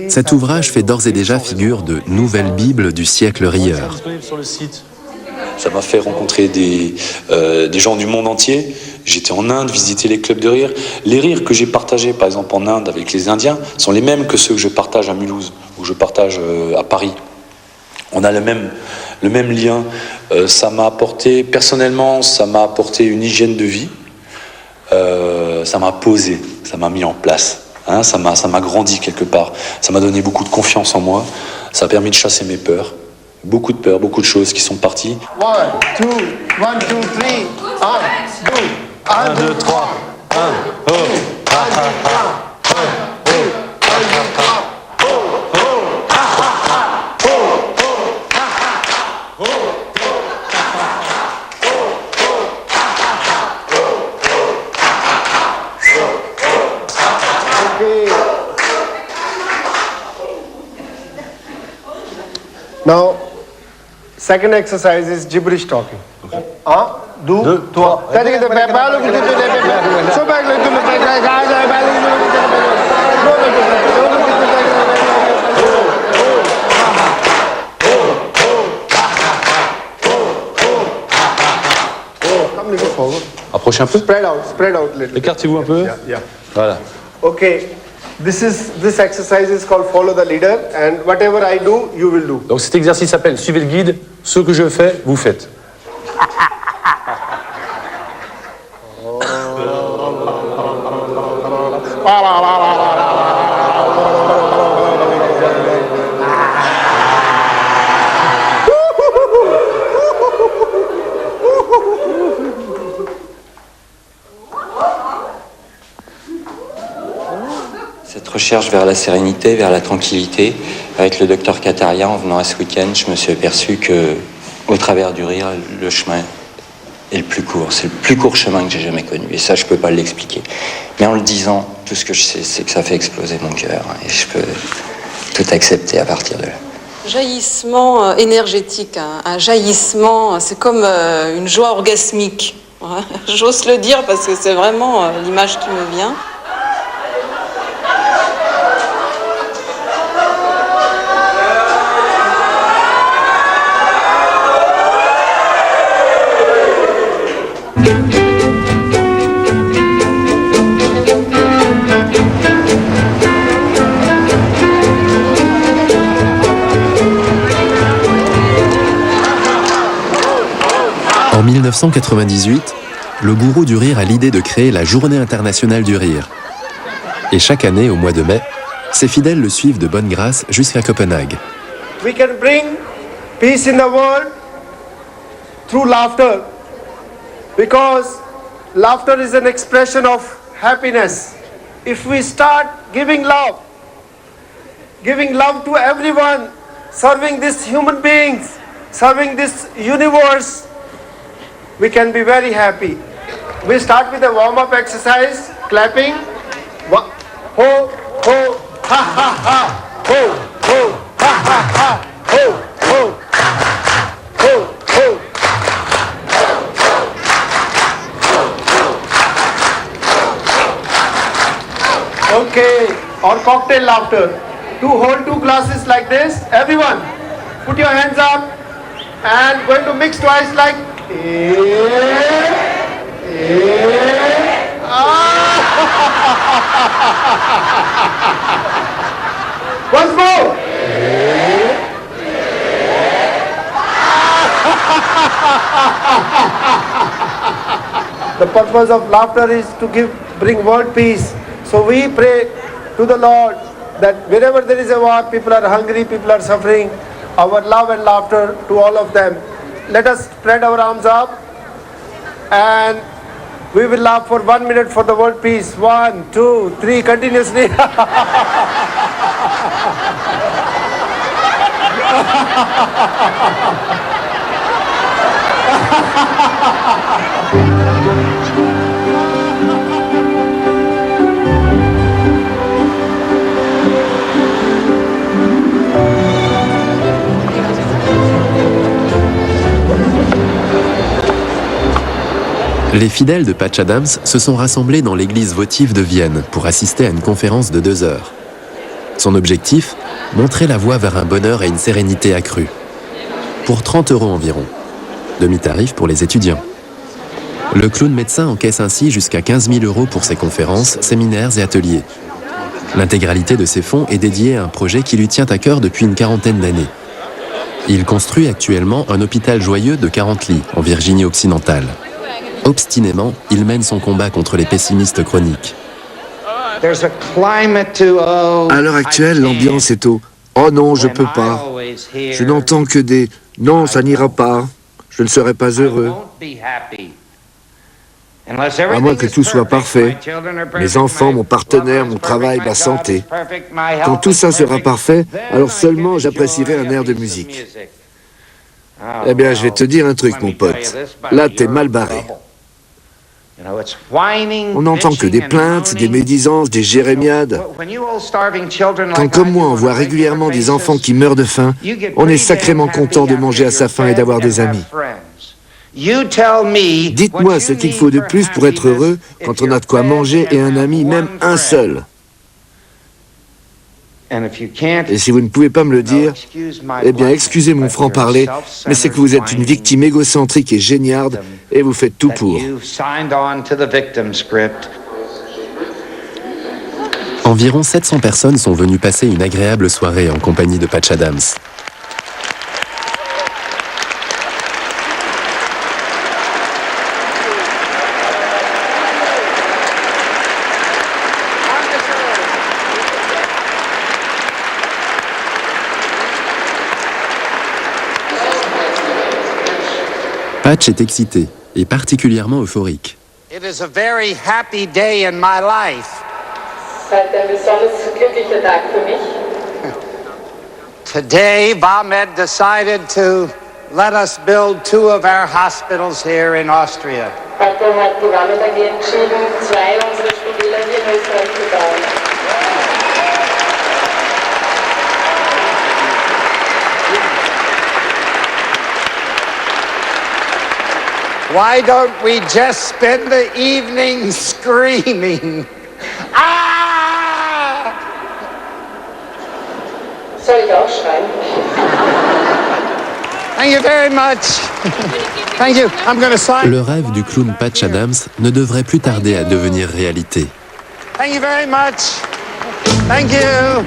cet ouvrage fait d'ores et déjà figure de nouvelle Bible du siècle rieur. Ça m'a fait rencontrer des gens du monde entier. J'étais en Inde, visiter les clubs de rire. Les rires que j'ai partagés, par exemple en Inde avec les Indiens, sont les mêmes que ceux que je partage à Mulhouse ou je partage à Paris. On a le même lien. Ça m'a apporté, personnellement, ça m'a apporté une hygiène de vie. Ça m'a posé, ça m'a mis en place. Hein, ça m'a grandi quelque part. Ça m'a donné beaucoup de confiance en moi. Ça a permis de chasser mes peurs. Beaucoup de peurs, beaucoup de choses qui sont parties. 1, 2, 1, 2, 3. 1, 2, 3. 1, 2, Now, second exercise is gibberish talking. 1, 2, 3. Approchez un peu. Spread out little. Écartez-vous un peu. Yeah. Voilà. Okay. This exercise is called follow the leader, and whatever I do, you will do. Donc cet exercice s'appelle suivez le guide. Ce que je fais, vous faites. Cette recherche vers la sérénité, vers la tranquillité, avec le docteur Kataria, en venant à ce week-end, je me suis aperçu que, au travers du rire, le chemin est le plus court. C'est le plus court chemin que j'ai jamais connu. Et ça, je peux pas l'expliquer. Mais en le disant, tout ce que je sais, c'est que ça fait exploser mon cœur. Et je peux tout accepter à partir de là. Jaillissement énergétique, un jaillissement, c'est comme une joie orgasmique. J'ose le dire parce que c'est vraiment l'image qui me vient. En 1998, le gourou du rire a l'idée de créer la Journée internationale du rire. Et chaque année, au mois de mai, ses fidèles le suivent de bonne grâce jusqu'à Copenhague. We can bring peace in the world through laughter, because laughter is an expression of happiness. If we start giving love to everyone, serving these human beings, serving this universe, we can be very happy. We start with a warm-up exercise, clapping. Ho, ho, ha, ha, ha. Ho, ho, ha, ha, ha. Ho, ho, ho, ho. Okay, or cocktail laughter. To hold two glasses like this, everyone, put your hands up and going to mix twice like once more. The purpose of laughter is to bring world peace. So we pray to the Lord that wherever there is a war, people are hungry, people are suffering, our love and laughter to all of them. Let us spread our arms up and we will laugh for 1 minute for the world peace. 1, 2, 3, continuously. Les fidèles de Patch Adams se sont rassemblés dans l'église votive de Vienne pour assister à une conférence de 2 heures. Son objectif, montrer la voie vers un bonheur et une sérénité accrue. Pour 30 € environ. Demi-tarif pour les étudiants. Le clown médecin encaisse ainsi jusqu'à 15 000 € pour ses conférences, séminaires et ateliers. L'intégralité de ces fonds est dédiée à un projet qui lui tient à cœur depuis une 40aine d'années. Il construit actuellement un hôpital joyeux de 40 lits en Virginie occidentale. Obstinément, il mène son combat contre les pessimistes chroniques. À l'heure actuelle, l'ambiance est au « Oh non, je peux pas ». Je n'entends que des « Non, ça n'ira pas. Je ne serai pas heureux ». À moins que tout soit parfait, mes enfants, mon partenaire, mon travail, ma santé. Quand tout ça sera parfait, alors seulement j'apprécierai un air de musique. Eh bien, je vais te dire un truc, mon pote. Là, t'es mal barré. On n'entend que des plaintes, des médisances, des jérémiades. Quand, comme moi, on voit régulièrement des enfants qui meurent de faim, on est sacrément content de manger à sa faim et d'avoir des amis. Dites-moi ce qu'il faut de plus pour être heureux quand on a de quoi manger et un ami, même un seul. Et si vous ne pouvez pas me le dire, eh bien, excusez mon franc-parler, mais c'est que vous êtes une victime égocentrique et géniarde, et vous faites tout pour. Environ 700 personnes sont venues passer une agréable soirée en compagnie de Patch Adams. Patch est excité et particulièrement euphorique. It is a very happy day in my life. Today, Vamed decided to let us build 2 of our hospitals here in Austria. Why don't we just spend the evening screaming? Ah! Soll ich auch schreien? Thank you very much. Thank you. I'm going to sign. Le rêve du clown Patch Adams ne devrait plus tarder à devenir réalité. Thank you very much. Thank you.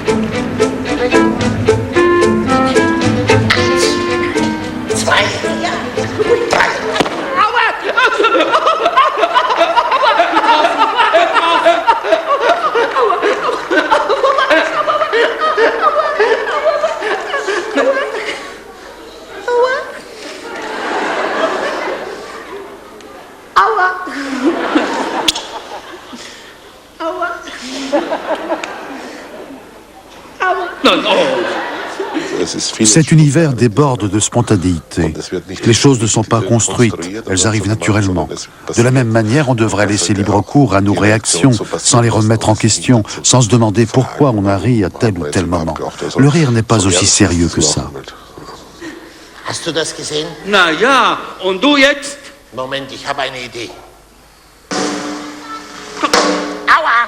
Cet univers déborde de spontanéité. Les choses ne sont pas construites, elles arrivent naturellement. De la même manière, on devrait laisser libre cours à nos réactions, sans les remettre en question, sans se demander pourquoi on a ri à tel ou tel moment. Le rire n'est pas aussi sérieux que ça. Hast du das gesehen? Na ja, und du jetzt? Moment, ich habe eine Idee. Aua!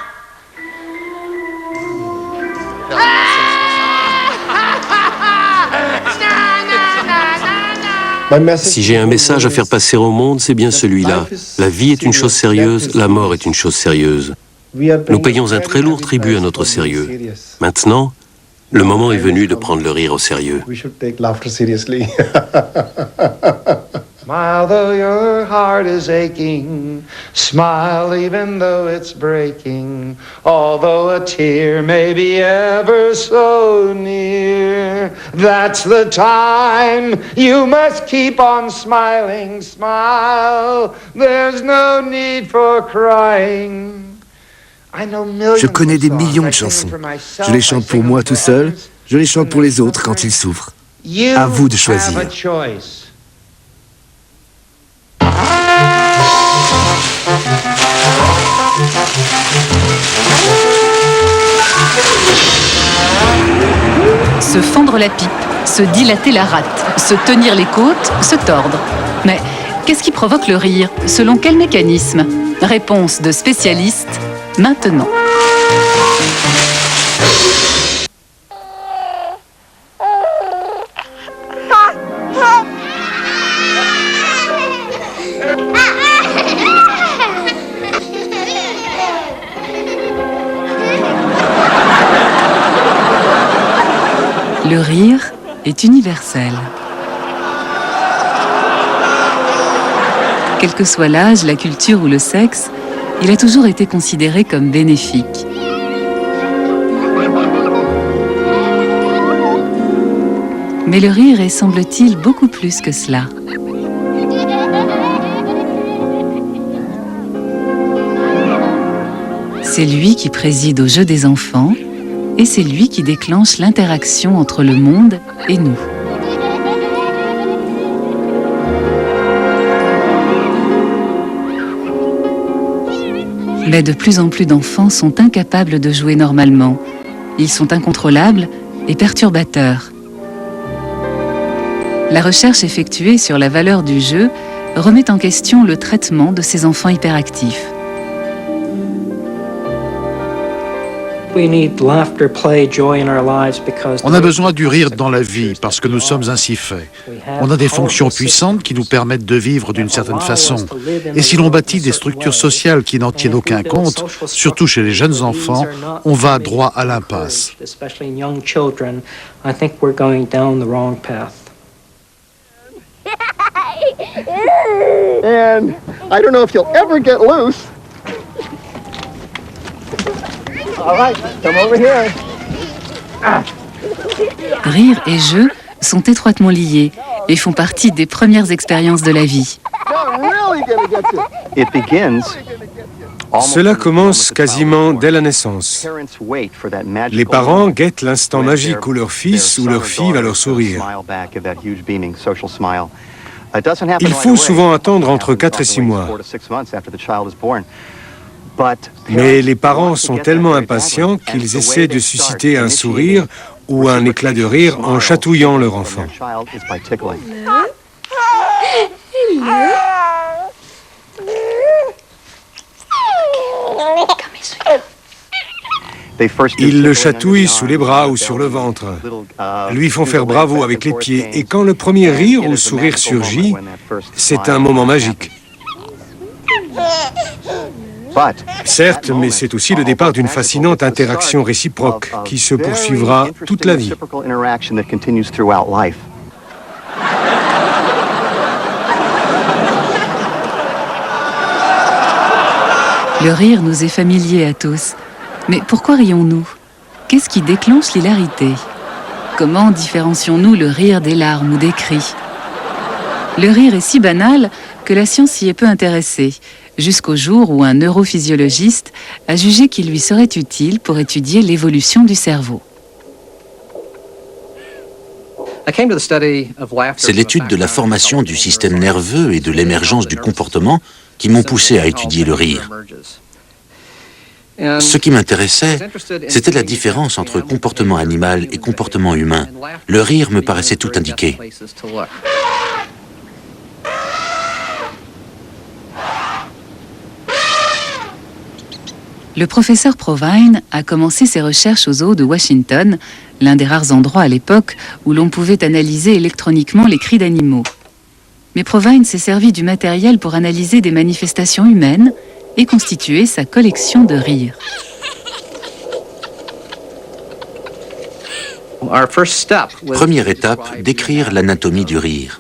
Si j'ai un message à faire passer au monde, c'est bien celui-là. La vie est une chose sérieuse, la mort est une chose sérieuse. Nous payons un très lourd tribut à notre sérieux. Maintenant, le moment est venu de prendre le rire au sérieux. Smile though your heart is aching. Smile even though it's breaking. Although a tear may be ever so near. That's the time you must keep on smiling. Smile. There's no need for crying. Je connais des millions de chansons. Je les chante pour moi tout seul. Je les chante pour les autres quand ils souffrent. À vous de choisir. Se fendre la pipe, se dilater la rate, se tenir les côtes, se tordre. Mais qu'est-ce qui provoque le rire? Selon quel mécanisme? Réponse de spécialistes, maintenant. Le rire est universel. Quel que soit l'âge, la culture ou le sexe, il a toujours été considéré comme bénéfique. Mais le rire est, semble-t-il, beaucoup plus que cela. C'est lui qui préside au jeu des enfants, et c'est lui qui déclenche l'interaction entre le monde et nous. Mais de plus en plus d'enfants sont incapables de jouer normalement. Ils sont incontrôlables et perturbateurs. La recherche effectuée sur la valeur du jeu remet en question le traitement de ces enfants hyperactifs. On a besoin du rire dans la vie parce que nous sommes ainsi faits. On a des fonctions puissantes qui nous permettent de vivre d'une certaine façon. Et si l'on bâtit des structures sociales qui n'en tiennent aucun compte, surtout chez les jeunes enfants, on va droit à l'impasse. And I don't know if you'll ever get loose. All right, come over here. Rire et jeu sont étroitement liés et font partie des premières expériences de la vie. Cela commence quasiment dès la naissance. Les parents guettent l'instant magique où leur fils ou leur fille va leur sourire. Il faut souvent attendre entre 4 et 6 mois. Mais les parents sont tellement impatients qu'ils essaient de susciter un sourire ou un éclat de rire en chatouillant leur enfant. Ils le chatouillent sous les bras ou sur le ventre, lui font faire bravo avec les pieds, et quand le premier rire ou sourire surgit, c'est un moment magique. Certes, mais c'est aussi le départ d'une fascinante interaction réciproque qui se poursuivra toute la vie. Le rire nous est familier à tous. Mais pourquoi rions-nous? Qu'est-ce qui déclenche l'hilarité? Comment différencions-nous le rire des larmes ou des cris? Le rire est si banal que la science s'y est peu intéressée, jusqu'au jour où un neurophysiologiste a jugé qu'il lui serait utile pour étudier l'évolution du cerveau. C'est l'étude de la formation du système nerveux et de l'émergence du comportement qui m'ont poussé à étudier le rire. Ce qui m'intéressait, c'était la différence entre comportement animal et comportement humain. Le rire me paraissait tout indiquer. Le professeur Provine a commencé ses recherches au zoo de Washington, l'un des rares endroits à l'époque où l'on pouvait analyser électroniquement les cris d'animaux. Mais Provine s'est servi du matériel pour analyser des manifestations humaines et constituer sa collection de rires. Première étape, décrire l'anatomie du rire.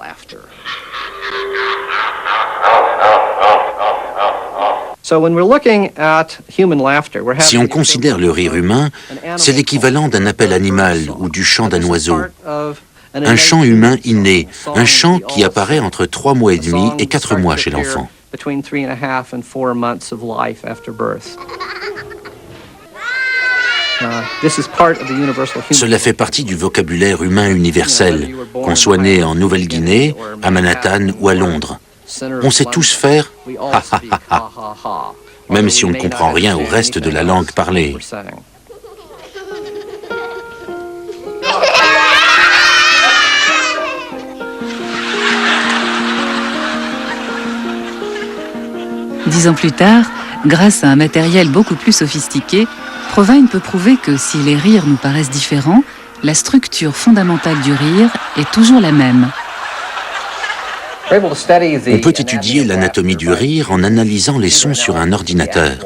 Si on considère le rire humain, c'est l'équivalent d'un appel animal ou du chant d'un oiseau. Un chant humain inné, un chant qui apparaît entre 3 mois et demi et 4 mois chez l'enfant. Cela fait partie du vocabulaire humain universel, qu'on soit né en Nouvelle-Guinée, à Manhattan ou à Londres. On sait tous faire ha ha ha ha, même si on ne comprend rien au reste de la langue parlée. Dix ans plus tard, grâce à un matériel beaucoup plus sophistiqué, Provine peut prouver que si les rires nous paraissent différents, la structure fondamentale du rire est toujours la même. On peut étudier l'anatomie du rire en analysant les sons sur un ordinateur.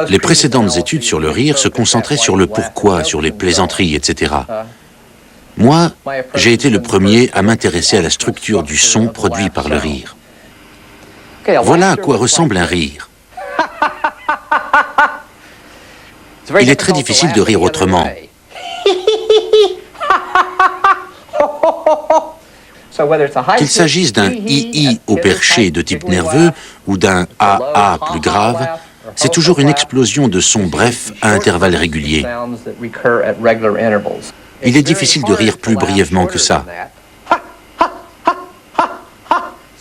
Les précédentes études sur le rire se concentraient sur le pourquoi, sur les plaisanteries, etc. Moi, j'ai été le premier à m'intéresser à la structure du son produit par le rire. Voilà à quoi ressemble un rire. Il est très difficile de rire autrement. Qu'il s'agisse d'un i-i au perché de type nerveux ou d'un a-a plus grave, c'est toujours une explosion de sons brefs à intervalles réguliers. Il est difficile de rire plus brièvement que ça.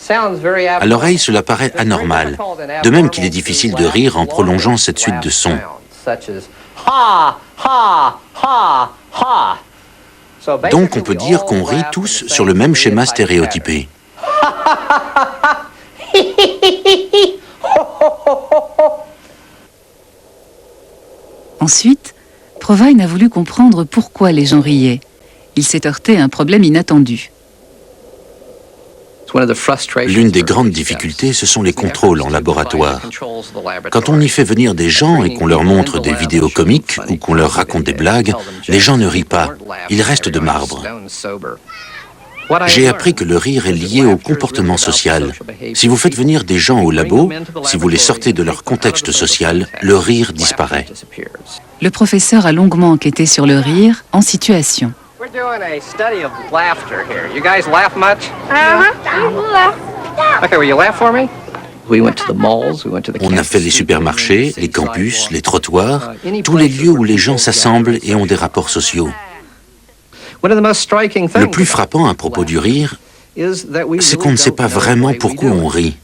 À l'oreille, cela paraît anormal, de même qu'il est difficile de rire en prolongeant cette suite de sons. Donc on peut dire qu'on rit tous sur le même schéma stéréotypé. Ensuite, Provine a voulu comprendre pourquoi les gens riaient. Il s'est heurté à un problème inattendu. L'une des grandes difficultés, ce sont les contrôles en laboratoire. Quand on y fait venir des gens et qu'on leur montre des vidéos comiques ou qu'on leur raconte des blagues, les gens ne rient pas, ils restent de marbre. J'ai appris que le rire est lié au comportement social. Si vous faites venir des gens au labo, si vous les sortez de leur contexte social, le rire disparaît. Le professeur a longuement enquêté sur le rire en situation. We're doing a study of laughter here. You guys laugh much? Okay, will you laugh for me? On a fait les supermarchés, les campus, les trottoirs, tous les lieux où les gens s'assemblent et ont des rapports sociaux. Le plus frappant à propos du rire, c'est qu'on ne sait pas vraiment pourquoi on rit.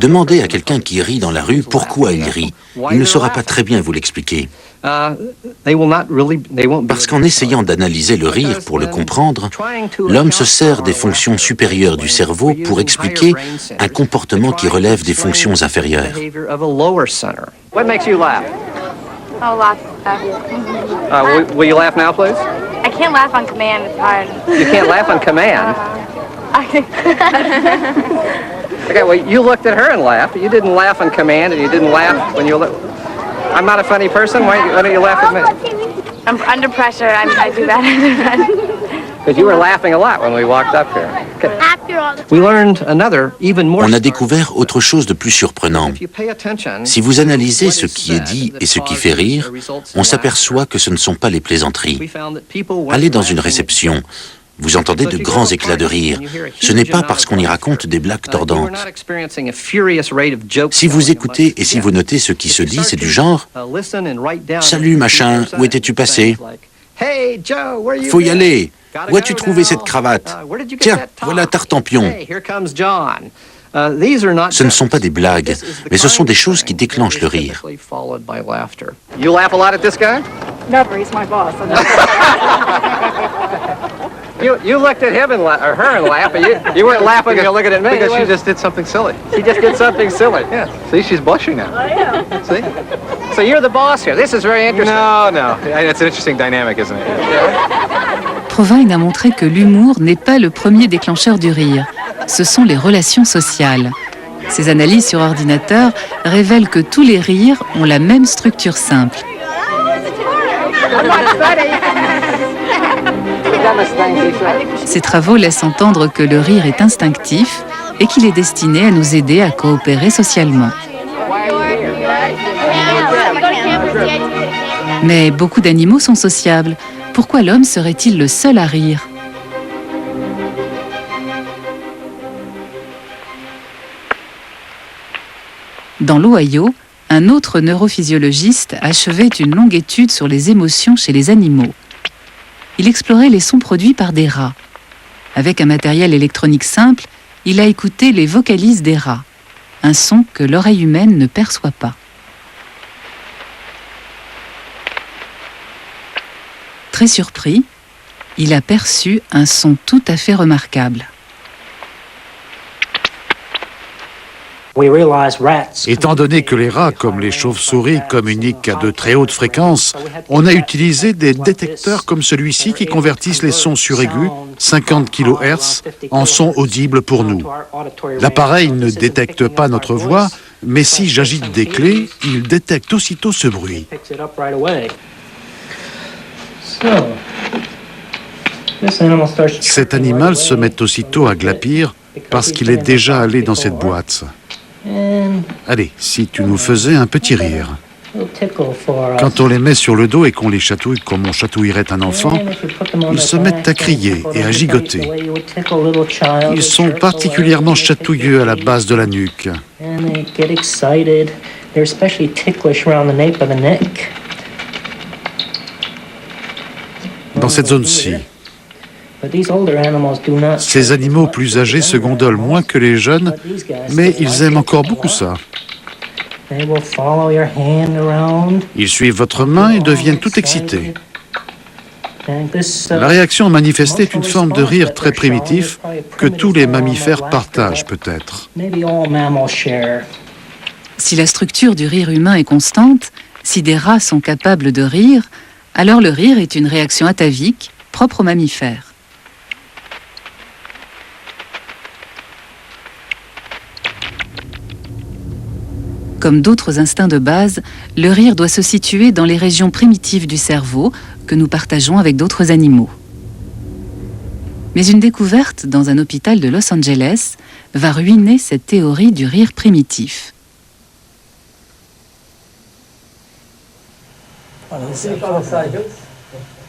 Demandez à quelqu'un qui rit dans la rue pourquoi il rit. Il ne saura pas très bien vous l'expliquer. Parce qu'en essayant d'analyser le rire pour le comprendre, l'homme se sert des fonctions supérieures du cerveau pour expliquer un comportement qui relève des fonctions inférieures. What makes you laugh? Oh, lots of stuff. Will you laugh now, please? I can't laugh on command. It's hard. You can't laugh on command? Okay, well, you looked at her and laughed. You didn't laugh on command, and you didn't laugh when you I'm not a funny person. Why don't you laugh at me? I'm under pressure. I do that. Because you were laughing a lot when we walked up here. On a découvert autre chose de plus surprenant. Si vous analysez ce qui est dit et ce qui fait rire, on s'aperçoit que ce ne sont pas les plaisanteries. Allez dans une réception, vous entendez de grands éclats de rire. Ce n'est pas parce qu'on y raconte des blagues tordantes. Si vous écoutez et si vous notez ce qui se dit, c'est du genre « Salut machin, où étais-tu passé ? Faut y aller. Où as-tu trouvé cette cravate ? Tiens, voilà Tartampion. » Ce ne sont pas des blagues, mais ce sont des choses qui déclenchent le rire. You laugh a lot at this guy? Never, he's my boss. You looked at him or her and laughed, but you weren't laughing when you're looking at me. Because she just did something silly. She just did something silly. Yeah. See, she's blushing now. I am. See? So you're the boss here. This is very interesting. No. It's an interesting dynamic, isn't it? Provine a montré que l'humour n'est pas le premier déclencheur du rire. Ce sont les relations sociales. Ces analyses sur ordinateur révèlent que tous les rires ont la même structure simple. Ces travaux laissent entendre que le rire est instinctif et qu'il est destiné à nous aider à coopérer socialement. Mais beaucoup d'animaux sont sociables. Pourquoi l'homme serait-il le seul à rire ? Dans l'Ohio, un autre neurophysiologiste achevait une longue étude sur les émotions chez les animaux. Il explorait les sons produits par des rats. Avec un matériel électronique simple, il a écouté les vocalises des rats, un son que l'oreille humaine ne perçoit pas. Très surpris, il a perçu un son tout à fait remarquable. Étant donné que les rats, comme les chauves-souris, communiquent à de très hautes fréquences, on a utilisé des détecteurs comme celui-ci qui convertissent les sons suraigus, 50 kHz, en sons audibles pour nous. L'appareil ne détecte pas notre voix, mais si j'agite des clés, il détecte aussitôt ce bruit. Cet animal se met aussitôt à glapir parce qu'il est déjà allé dans cette boîte. Allez, si tu nous faisais un petit rire. Quand on les met sur le dos et qu'on les chatouille comme on chatouillerait un enfant, ils se mettent à crier et à gigoter. Ils sont particulièrement chatouilleux à la base de la nuque. Dans cette zone-ci, ces animaux plus âgés se gondolent moins que les jeunes, mais ils aiment encore beaucoup ça. Ils suivent votre main et deviennent tout excités. La réaction manifestée est une forme de rire très primitif que tous les mammifères partagent peut-être. Si la structure du rire humain est constante, si des rats sont capables de rire, alors le rire est une réaction atavique propre aux mammifères. Comme d'autres instincts de base, le rire doit se situer dans les régions primitives du cerveau que nous partageons avec d'autres animaux. Mais une découverte dans un hôpital de Los Angeles va ruiner cette théorie du rire primitif.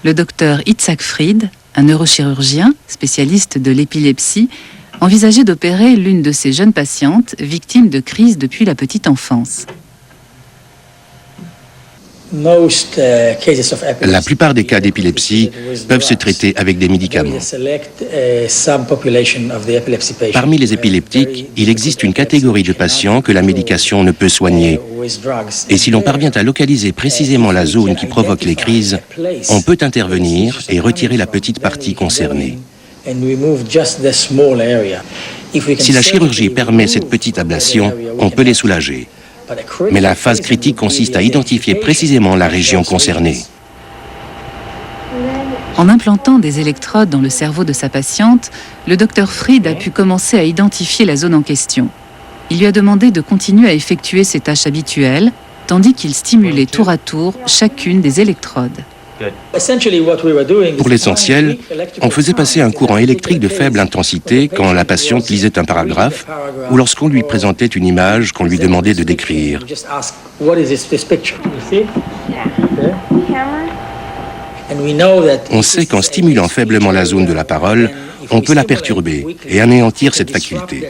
Le docteur Itzhak Fried, un neurochirurgien spécialiste de l'épilepsie, envisageait d'opérer l'une de ses jeunes patientes victimes de crises depuis la petite enfance. La plupart des cas d'épilepsie peuvent se traiter avec des médicaments. Parmi les épileptiques, il existe une catégorie de patients que la médication ne peut soigner. Et si l'on parvient à localiser précisément la zone qui provoque les crises, on peut intervenir et retirer la petite partie concernée. Si la chirurgie permet cette petite ablation, on peut les soulager. Mais la phase critique consiste à identifier précisément la région concernée. En implantant des électrodes dans le cerveau de sa patiente, le docteur Fried a pu commencer à identifier la zone en question. Il lui a demandé de continuer à effectuer ses tâches habituelles, tandis qu'il stimulait tour à tour chacune des électrodes. Pour l'essentiel, on faisait passer un courant électrique de faible intensité quand la patiente lisait un paragraphe ou lorsqu'on lui présentait une image qu'on lui demandait de décrire. On sait qu'en stimulant faiblement la zone de la parole, on peut la perturber et anéantir cette faculté.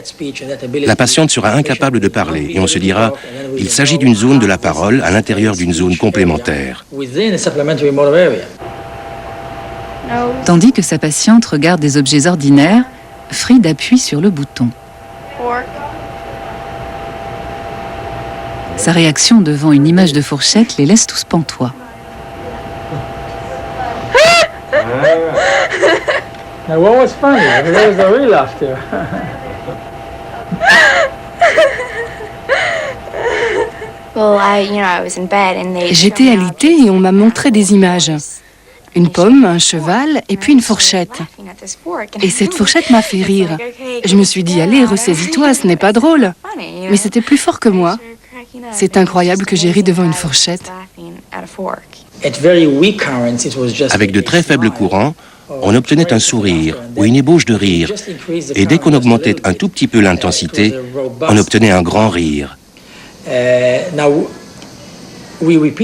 La patiente sera incapable de parler et on se dira « il s'agit d'une zone de la parole à l'intérieur d'une zone complémentaire ». Tandis que sa patiente regarde des objets ordinaires, Fried appuie sur le bouton. Sa réaction devant une image de fourchette les laisse tous pantois. Now, what was funny? There was a real laughter. J'étais alitée et on m'a montré des images. Une pomme, un cheval et puis une fourchette. Et cette fourchette m'a fait rire. Je me suis dit, allez, ressaisis-toi, ce n'est pas drôle. Mais c'était plus fort que moi. C'est incroyable que j'ai ri devant une fourchette. Avec de très faibles courants, on obtenait un sourire ou une ébauche de rire. Et dès qu'on augmentait un tout petit peu l'intensité, on obtenait un grand rire.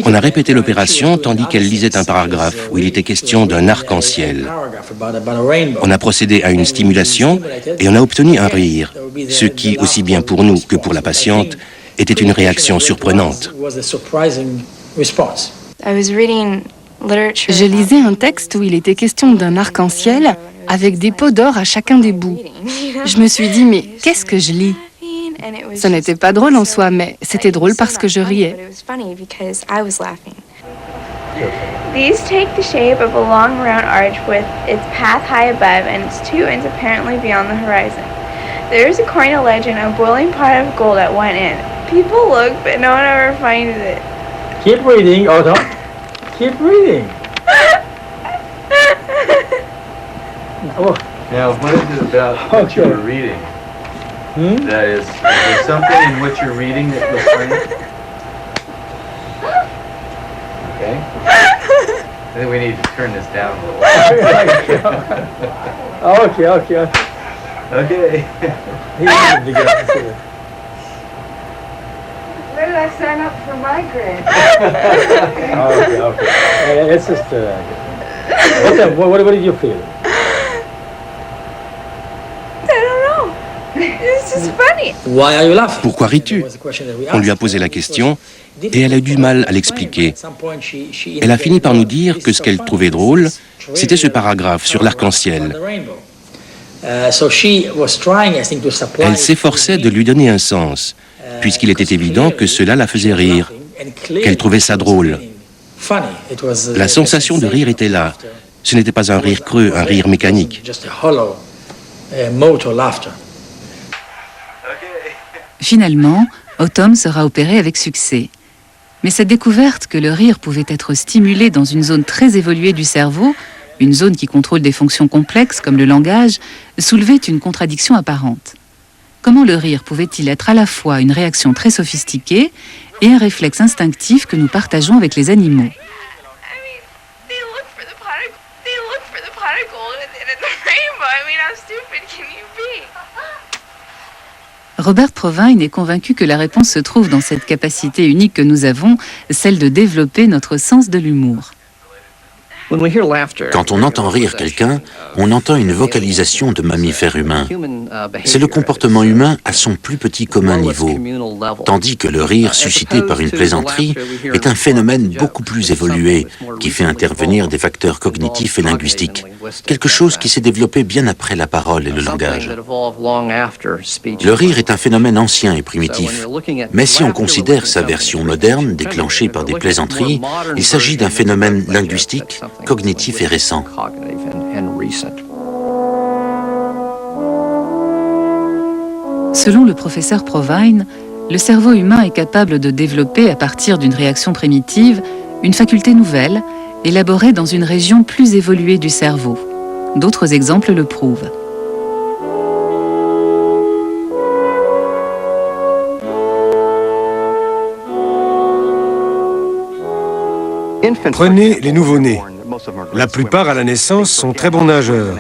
On a répété l'opération tandis qu'elle lisait un paragraphe où il était question d'un arc-en-ciel. On a procédé à une stimulation et on a obtenu un rire, ce qui, aussi bien pour nous que pour la patiente, était une réaction surprenante. Je lisais un texte où il était question d'un arc-en-ciel avec des pots d'or à chacun des bouts. Je me suis dit, mais qu'est-ce que je lis? Ce n'était pas drôle en soi, mais c'était drôle parce que je riais. These take the shape of a long round arch with its path high above and its two ends apparently beyond the horizon. There is according to legend a boiling pot of gold at one end. People look, but no one ever finds it. Keep reading, Otto. Keep reading. Now, what is it about what you were reading? That is there something in what you're reading that looks funny? Okay. I think we need to turn this down a little. Okay. Okay. Where did I sign up for migraine? Okay. It's just. What did you feel? Pourquoi ris-tu? On lui a posé la question et elle a eu du mal à l'expliquer. Elle a fini par nous dire que ce qu'elle trouvait drôle, c'était ce paragraphe sur l'arc-en-ciel. Elle s'efforçait de lui donner un sens, puisqu'il était évident que cela la faisait rire, qu'elle trouvait ça drôle. La sensation de rire était là. Ce n'était pas un rire creux, un rire mécanique. Finalement, Autumn sera opérée avec succès. Mais cette découverte que le rire pouvait être stimulé dans une zone très évoluée du cerveau, une zone qui contrôle des fonctions complexes comme le langage, soulevait une contradiction apparente. Comment le rire pouvait-il être à la fois une réaction très sophistiquée et un réflexe instinctif que nous partageons avec les animaux? Robert Provine est convaincu que la réponse se trouve dans cette capacité unique que nous avons, celle de développer notre sens de l'humour. Quand on entend rire quelqu'un, on entend une vocalisation de mammifères humains. C'est le comportement humain à son plus petit commun niveau, tandis que le rire suscité par une plaisanterie est un phénomène beaucoup plus évolué, qui fait intervenir des facteurs cognitifs et linguistiques, quelque chose qui s'est développé bien après la parole et le langage. Le rire est un phénomène ancien et primitif, mais si on considère sa version moderne, déclenchée par des plaisanteries, il s'agit d'un phénomène linguistique, cognitif et récent. Selon le professeur Provine, le cerveau humain est capable de développer, à partir d'une réaction primitive, une faculté nouvelle, élaborée dans une région plus évoluée du cerveau. D'autres exemples le prouvent. Prenez les nouveau-nés. La plupart à la naissance sont très bons nageurs.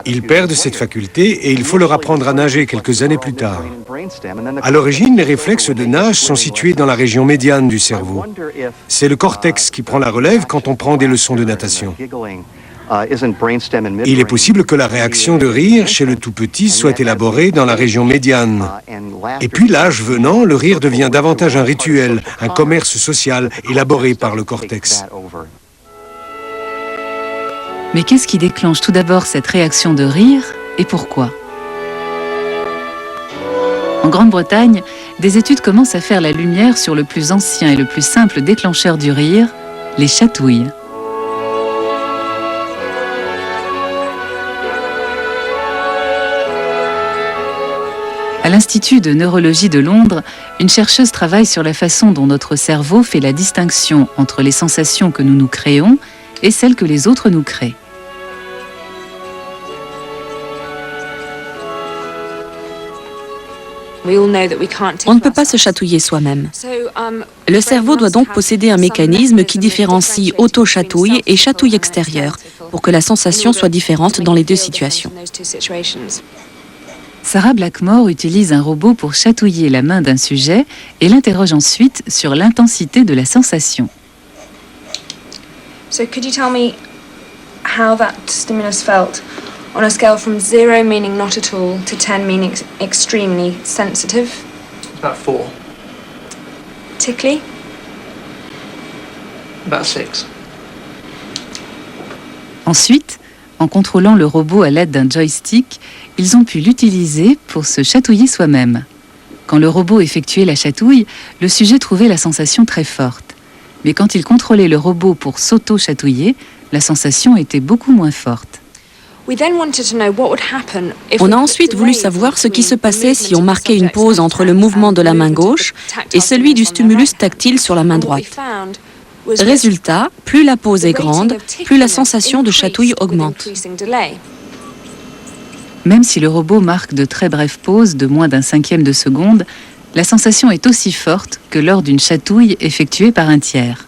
Ils perdent cette faculté et il faut leur apprendre à nager quelques années plus tard. À l'origine, les réflexes de nage sont situés dans la région médiane du cerveau. C'est le cortex qui prend la relève quand on prend des leçons de natation. Il est possible que la réaction de rire chez le tout petit soit élaborée dans la région médiane. Et puis, l'âge venant, le rire devient davantage un rituel, un commerce social élaboré par le cortex. Mais qu'est-ce qui déclenche tout d'abord cette réaction de rire et pourquoi? En Grande-Bretagne, des études commencent à faire la lumière sur le plus ancien et le plus simple déclencheur du rire, les chatouilles. À l'Institut de neurologie de Londres, une chercheuse travaille sur la façon dont notre cerveau fait la distinction entre les sensations que nous nous créons et celles que les autres nous créent. On ne peut pas se chatouiller soi-même. Le cerveau doit donc posséder un mécanisme qui différencie auto-chatouille et chatouille extérieure pour que la sensation soit différente dans les deux situations. Sarah Blackmore utilise un robot pour chatouiller la main d'un sujet et l'interroge ensuite sur l'intensité de la sensation. So could you tell me how that stimulus felt on a scale from 0 meaning not at all to 10 meaning extremely sensitive? About 4. Tickly? About 6. Ensuite, en contrôlant le robot à l'aide d'un joystick, ils ont pu l'utiliser pour se chatouiller soi-même. Quand le robot effectuait la chatouille, le sujet trouvait la sensation très forte. Mais quand il contrôlait le robot pour s'auto-chatouiller, la sensation était beaucoup moins forte. On a ensuite voulu savoir ce qui se passait si on marquait une pause entre le mouvement de la main gauche et celui du stimulus tactile sur la main droite. Résultat, plus la pause est grande, plus la sensation de chatouille augmente. Même si le robot marque de très brèves pauses de moins d'un cinquième de seconde, la sensation est aussi forte que lors d'une chatouille effectuée par un tiers.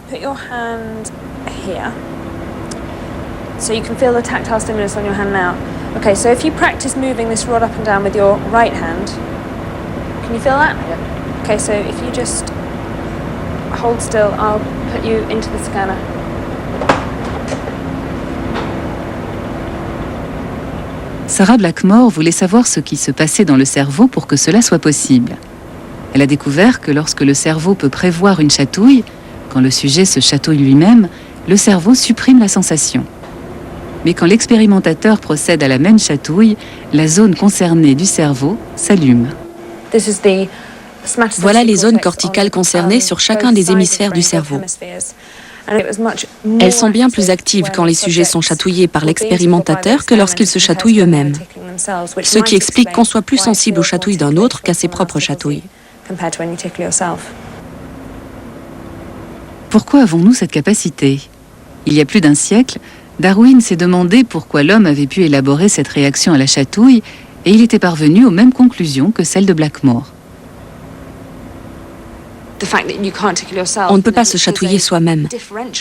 Put your hand here. So you can feel the tactile stimulus on your hand now. Okay, so if you practice moving this rod up and down with your right hand, can you feel that? Yeah. Okay, so if you just hold still, I'll put you into the scanner. Sarah Blackmore voulait savoir ce qui se passait dans le cerveau pour que cela soit possible. Elle a découvert que lorsque le cerveau peut prévoir une chatouille, quand le sujet se chatouille lui-même, le cerveau supprime la sensation. Mais quand l'expérimentateur procède à la même chatouille, la zone concernée du cerveau s'allume. Voilà les zones corticales concernées sur chacun des hémisphères du cerveau. Elles sont bien plus actives quand les sujets sont chatouillés par l'expérimentateur que lorsqu'ils se chatouillent eux-mêmes. Ce qui explique qu'on soit plus sensible aux chatouilles d'un autre qu'à ses propres chatouilles. Pourquoi avons-nous cette capacité? Il y a plus d'un siècle, Darwin s'est demandé pourquoi l'homme avait pu élaborer cette réaction à la chatouille et il était parvenu aux mêmes conclusions que celles de Blackmore. On ne peut pas se chatouiller soi-même,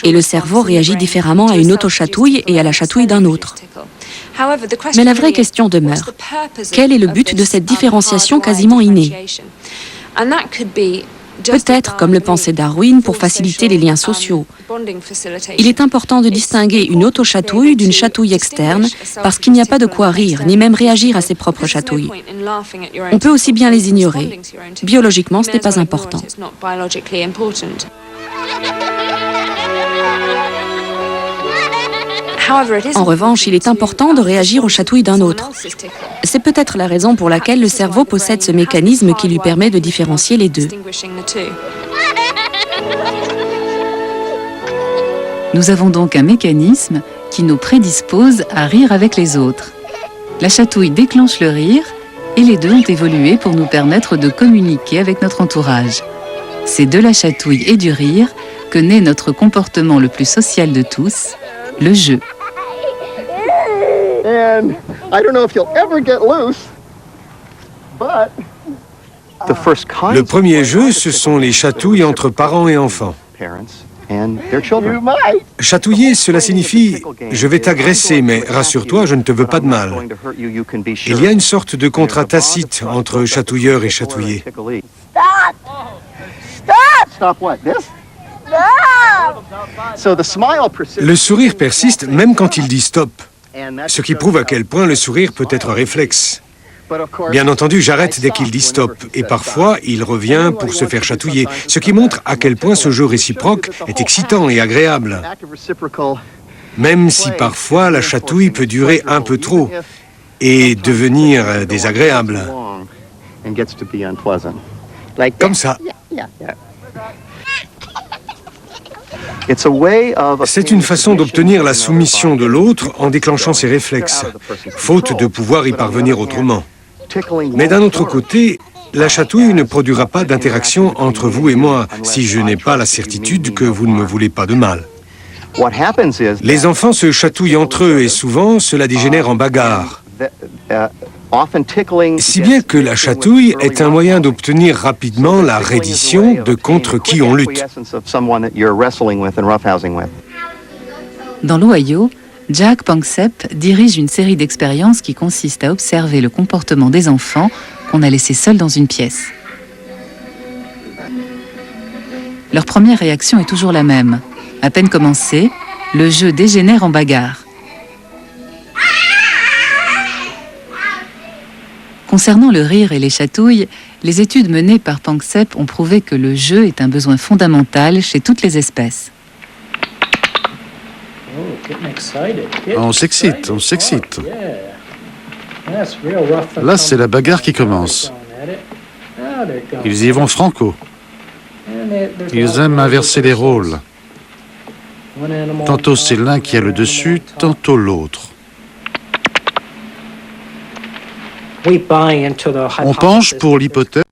et le cerveau réagit différemment à une auto-chatouille et à la chatouille d'un autre. Mais la vraie question demeure, quel est le but de cette différenciation quasiment innée? Peut-être, comme le pensait Darwin, pour faciliter les liens sociaux. Il est important de distinguer une auto-chatouille d'une chatouille externe, parce qu'il n'y a pas de quoi rire, ni même réagir à ses propres chatouilles. On peut aussi bien les ignorer. Biologiquement, ce n'est pas important. En revanche, il est important de réagir aux chatouilles d'un autre. C'est peut-être la raison pour laquelle le cerveau possède ce mécanisme qui lui permet de différencier les deux. Nous avons donc un mécanisme qui nous prédispose à rire avec les autres. La chatouille déclenche le rire et les deux ont évolué pour nous permettre de communiquer avec notre entourage. C'est de la chatouille et du rire que naît notre comportement le plus social de tous, le jeu. And I don't know if you'll ever get loose, but Le premier jeu, ce sont les chatouilles entre parents et enfants. Chatouiller, cela signifie « je vais t'agresser, mais rassure-toi, je ne te veux pas de mal ». Il y a une sorte de contrat tacite entre chatouilleur et chatouillé. Le sourire persiste même quand il dit stop, ce qui prouve à quel point le sourire peut être réflexe. Bien entendu, j'arrête dès qu'il dit stop, et parfois il revient pour se faire chatouiller, ce qui montre à quel point ce jeu réciproque est excitant et agréable. Même si parfois la chatouille peut durer un peu trop et devenir désagréable. Comme ça. C'est une façon d'obtenir la soumission de l'autre en déclenchant ses réflexes, faute de pouvoir y parvenir autrement. Mais d'un autre côté, la chatouille ne produira pas d'interaction entre vous et moi si je n'ai pas la certitude que vous ne me voulez pas de mal. Les enfants se chatouillent entre eux et souvent cela dégénère en bagarre. Si bien que la chatouille est un moyen d'obtenir rapidement la reddition de contre qui on lutte. Dans l'Ohio, Jack Panksepp dirige une série d'expériences qui consiste à observer le comportement des enfants qu'on a laissés seuls dans une pièce. Leur première réaction est toujours la même. À peine commencé, le jeu dégénère en bagarre. Concernant le rire et les chatouilles, les études menées par Panksepp ont prouvé que le jeu est un besoin fondamental chez toutes les espèces. On s'excite, on s'excite. Là, c'est la bagarre qui commence. Ils y vont franco. Ils aiment inverser les rôles. Tantôt c'est l'un qui a le dessus, tantôt l'autre. On penche pour l'hypothèse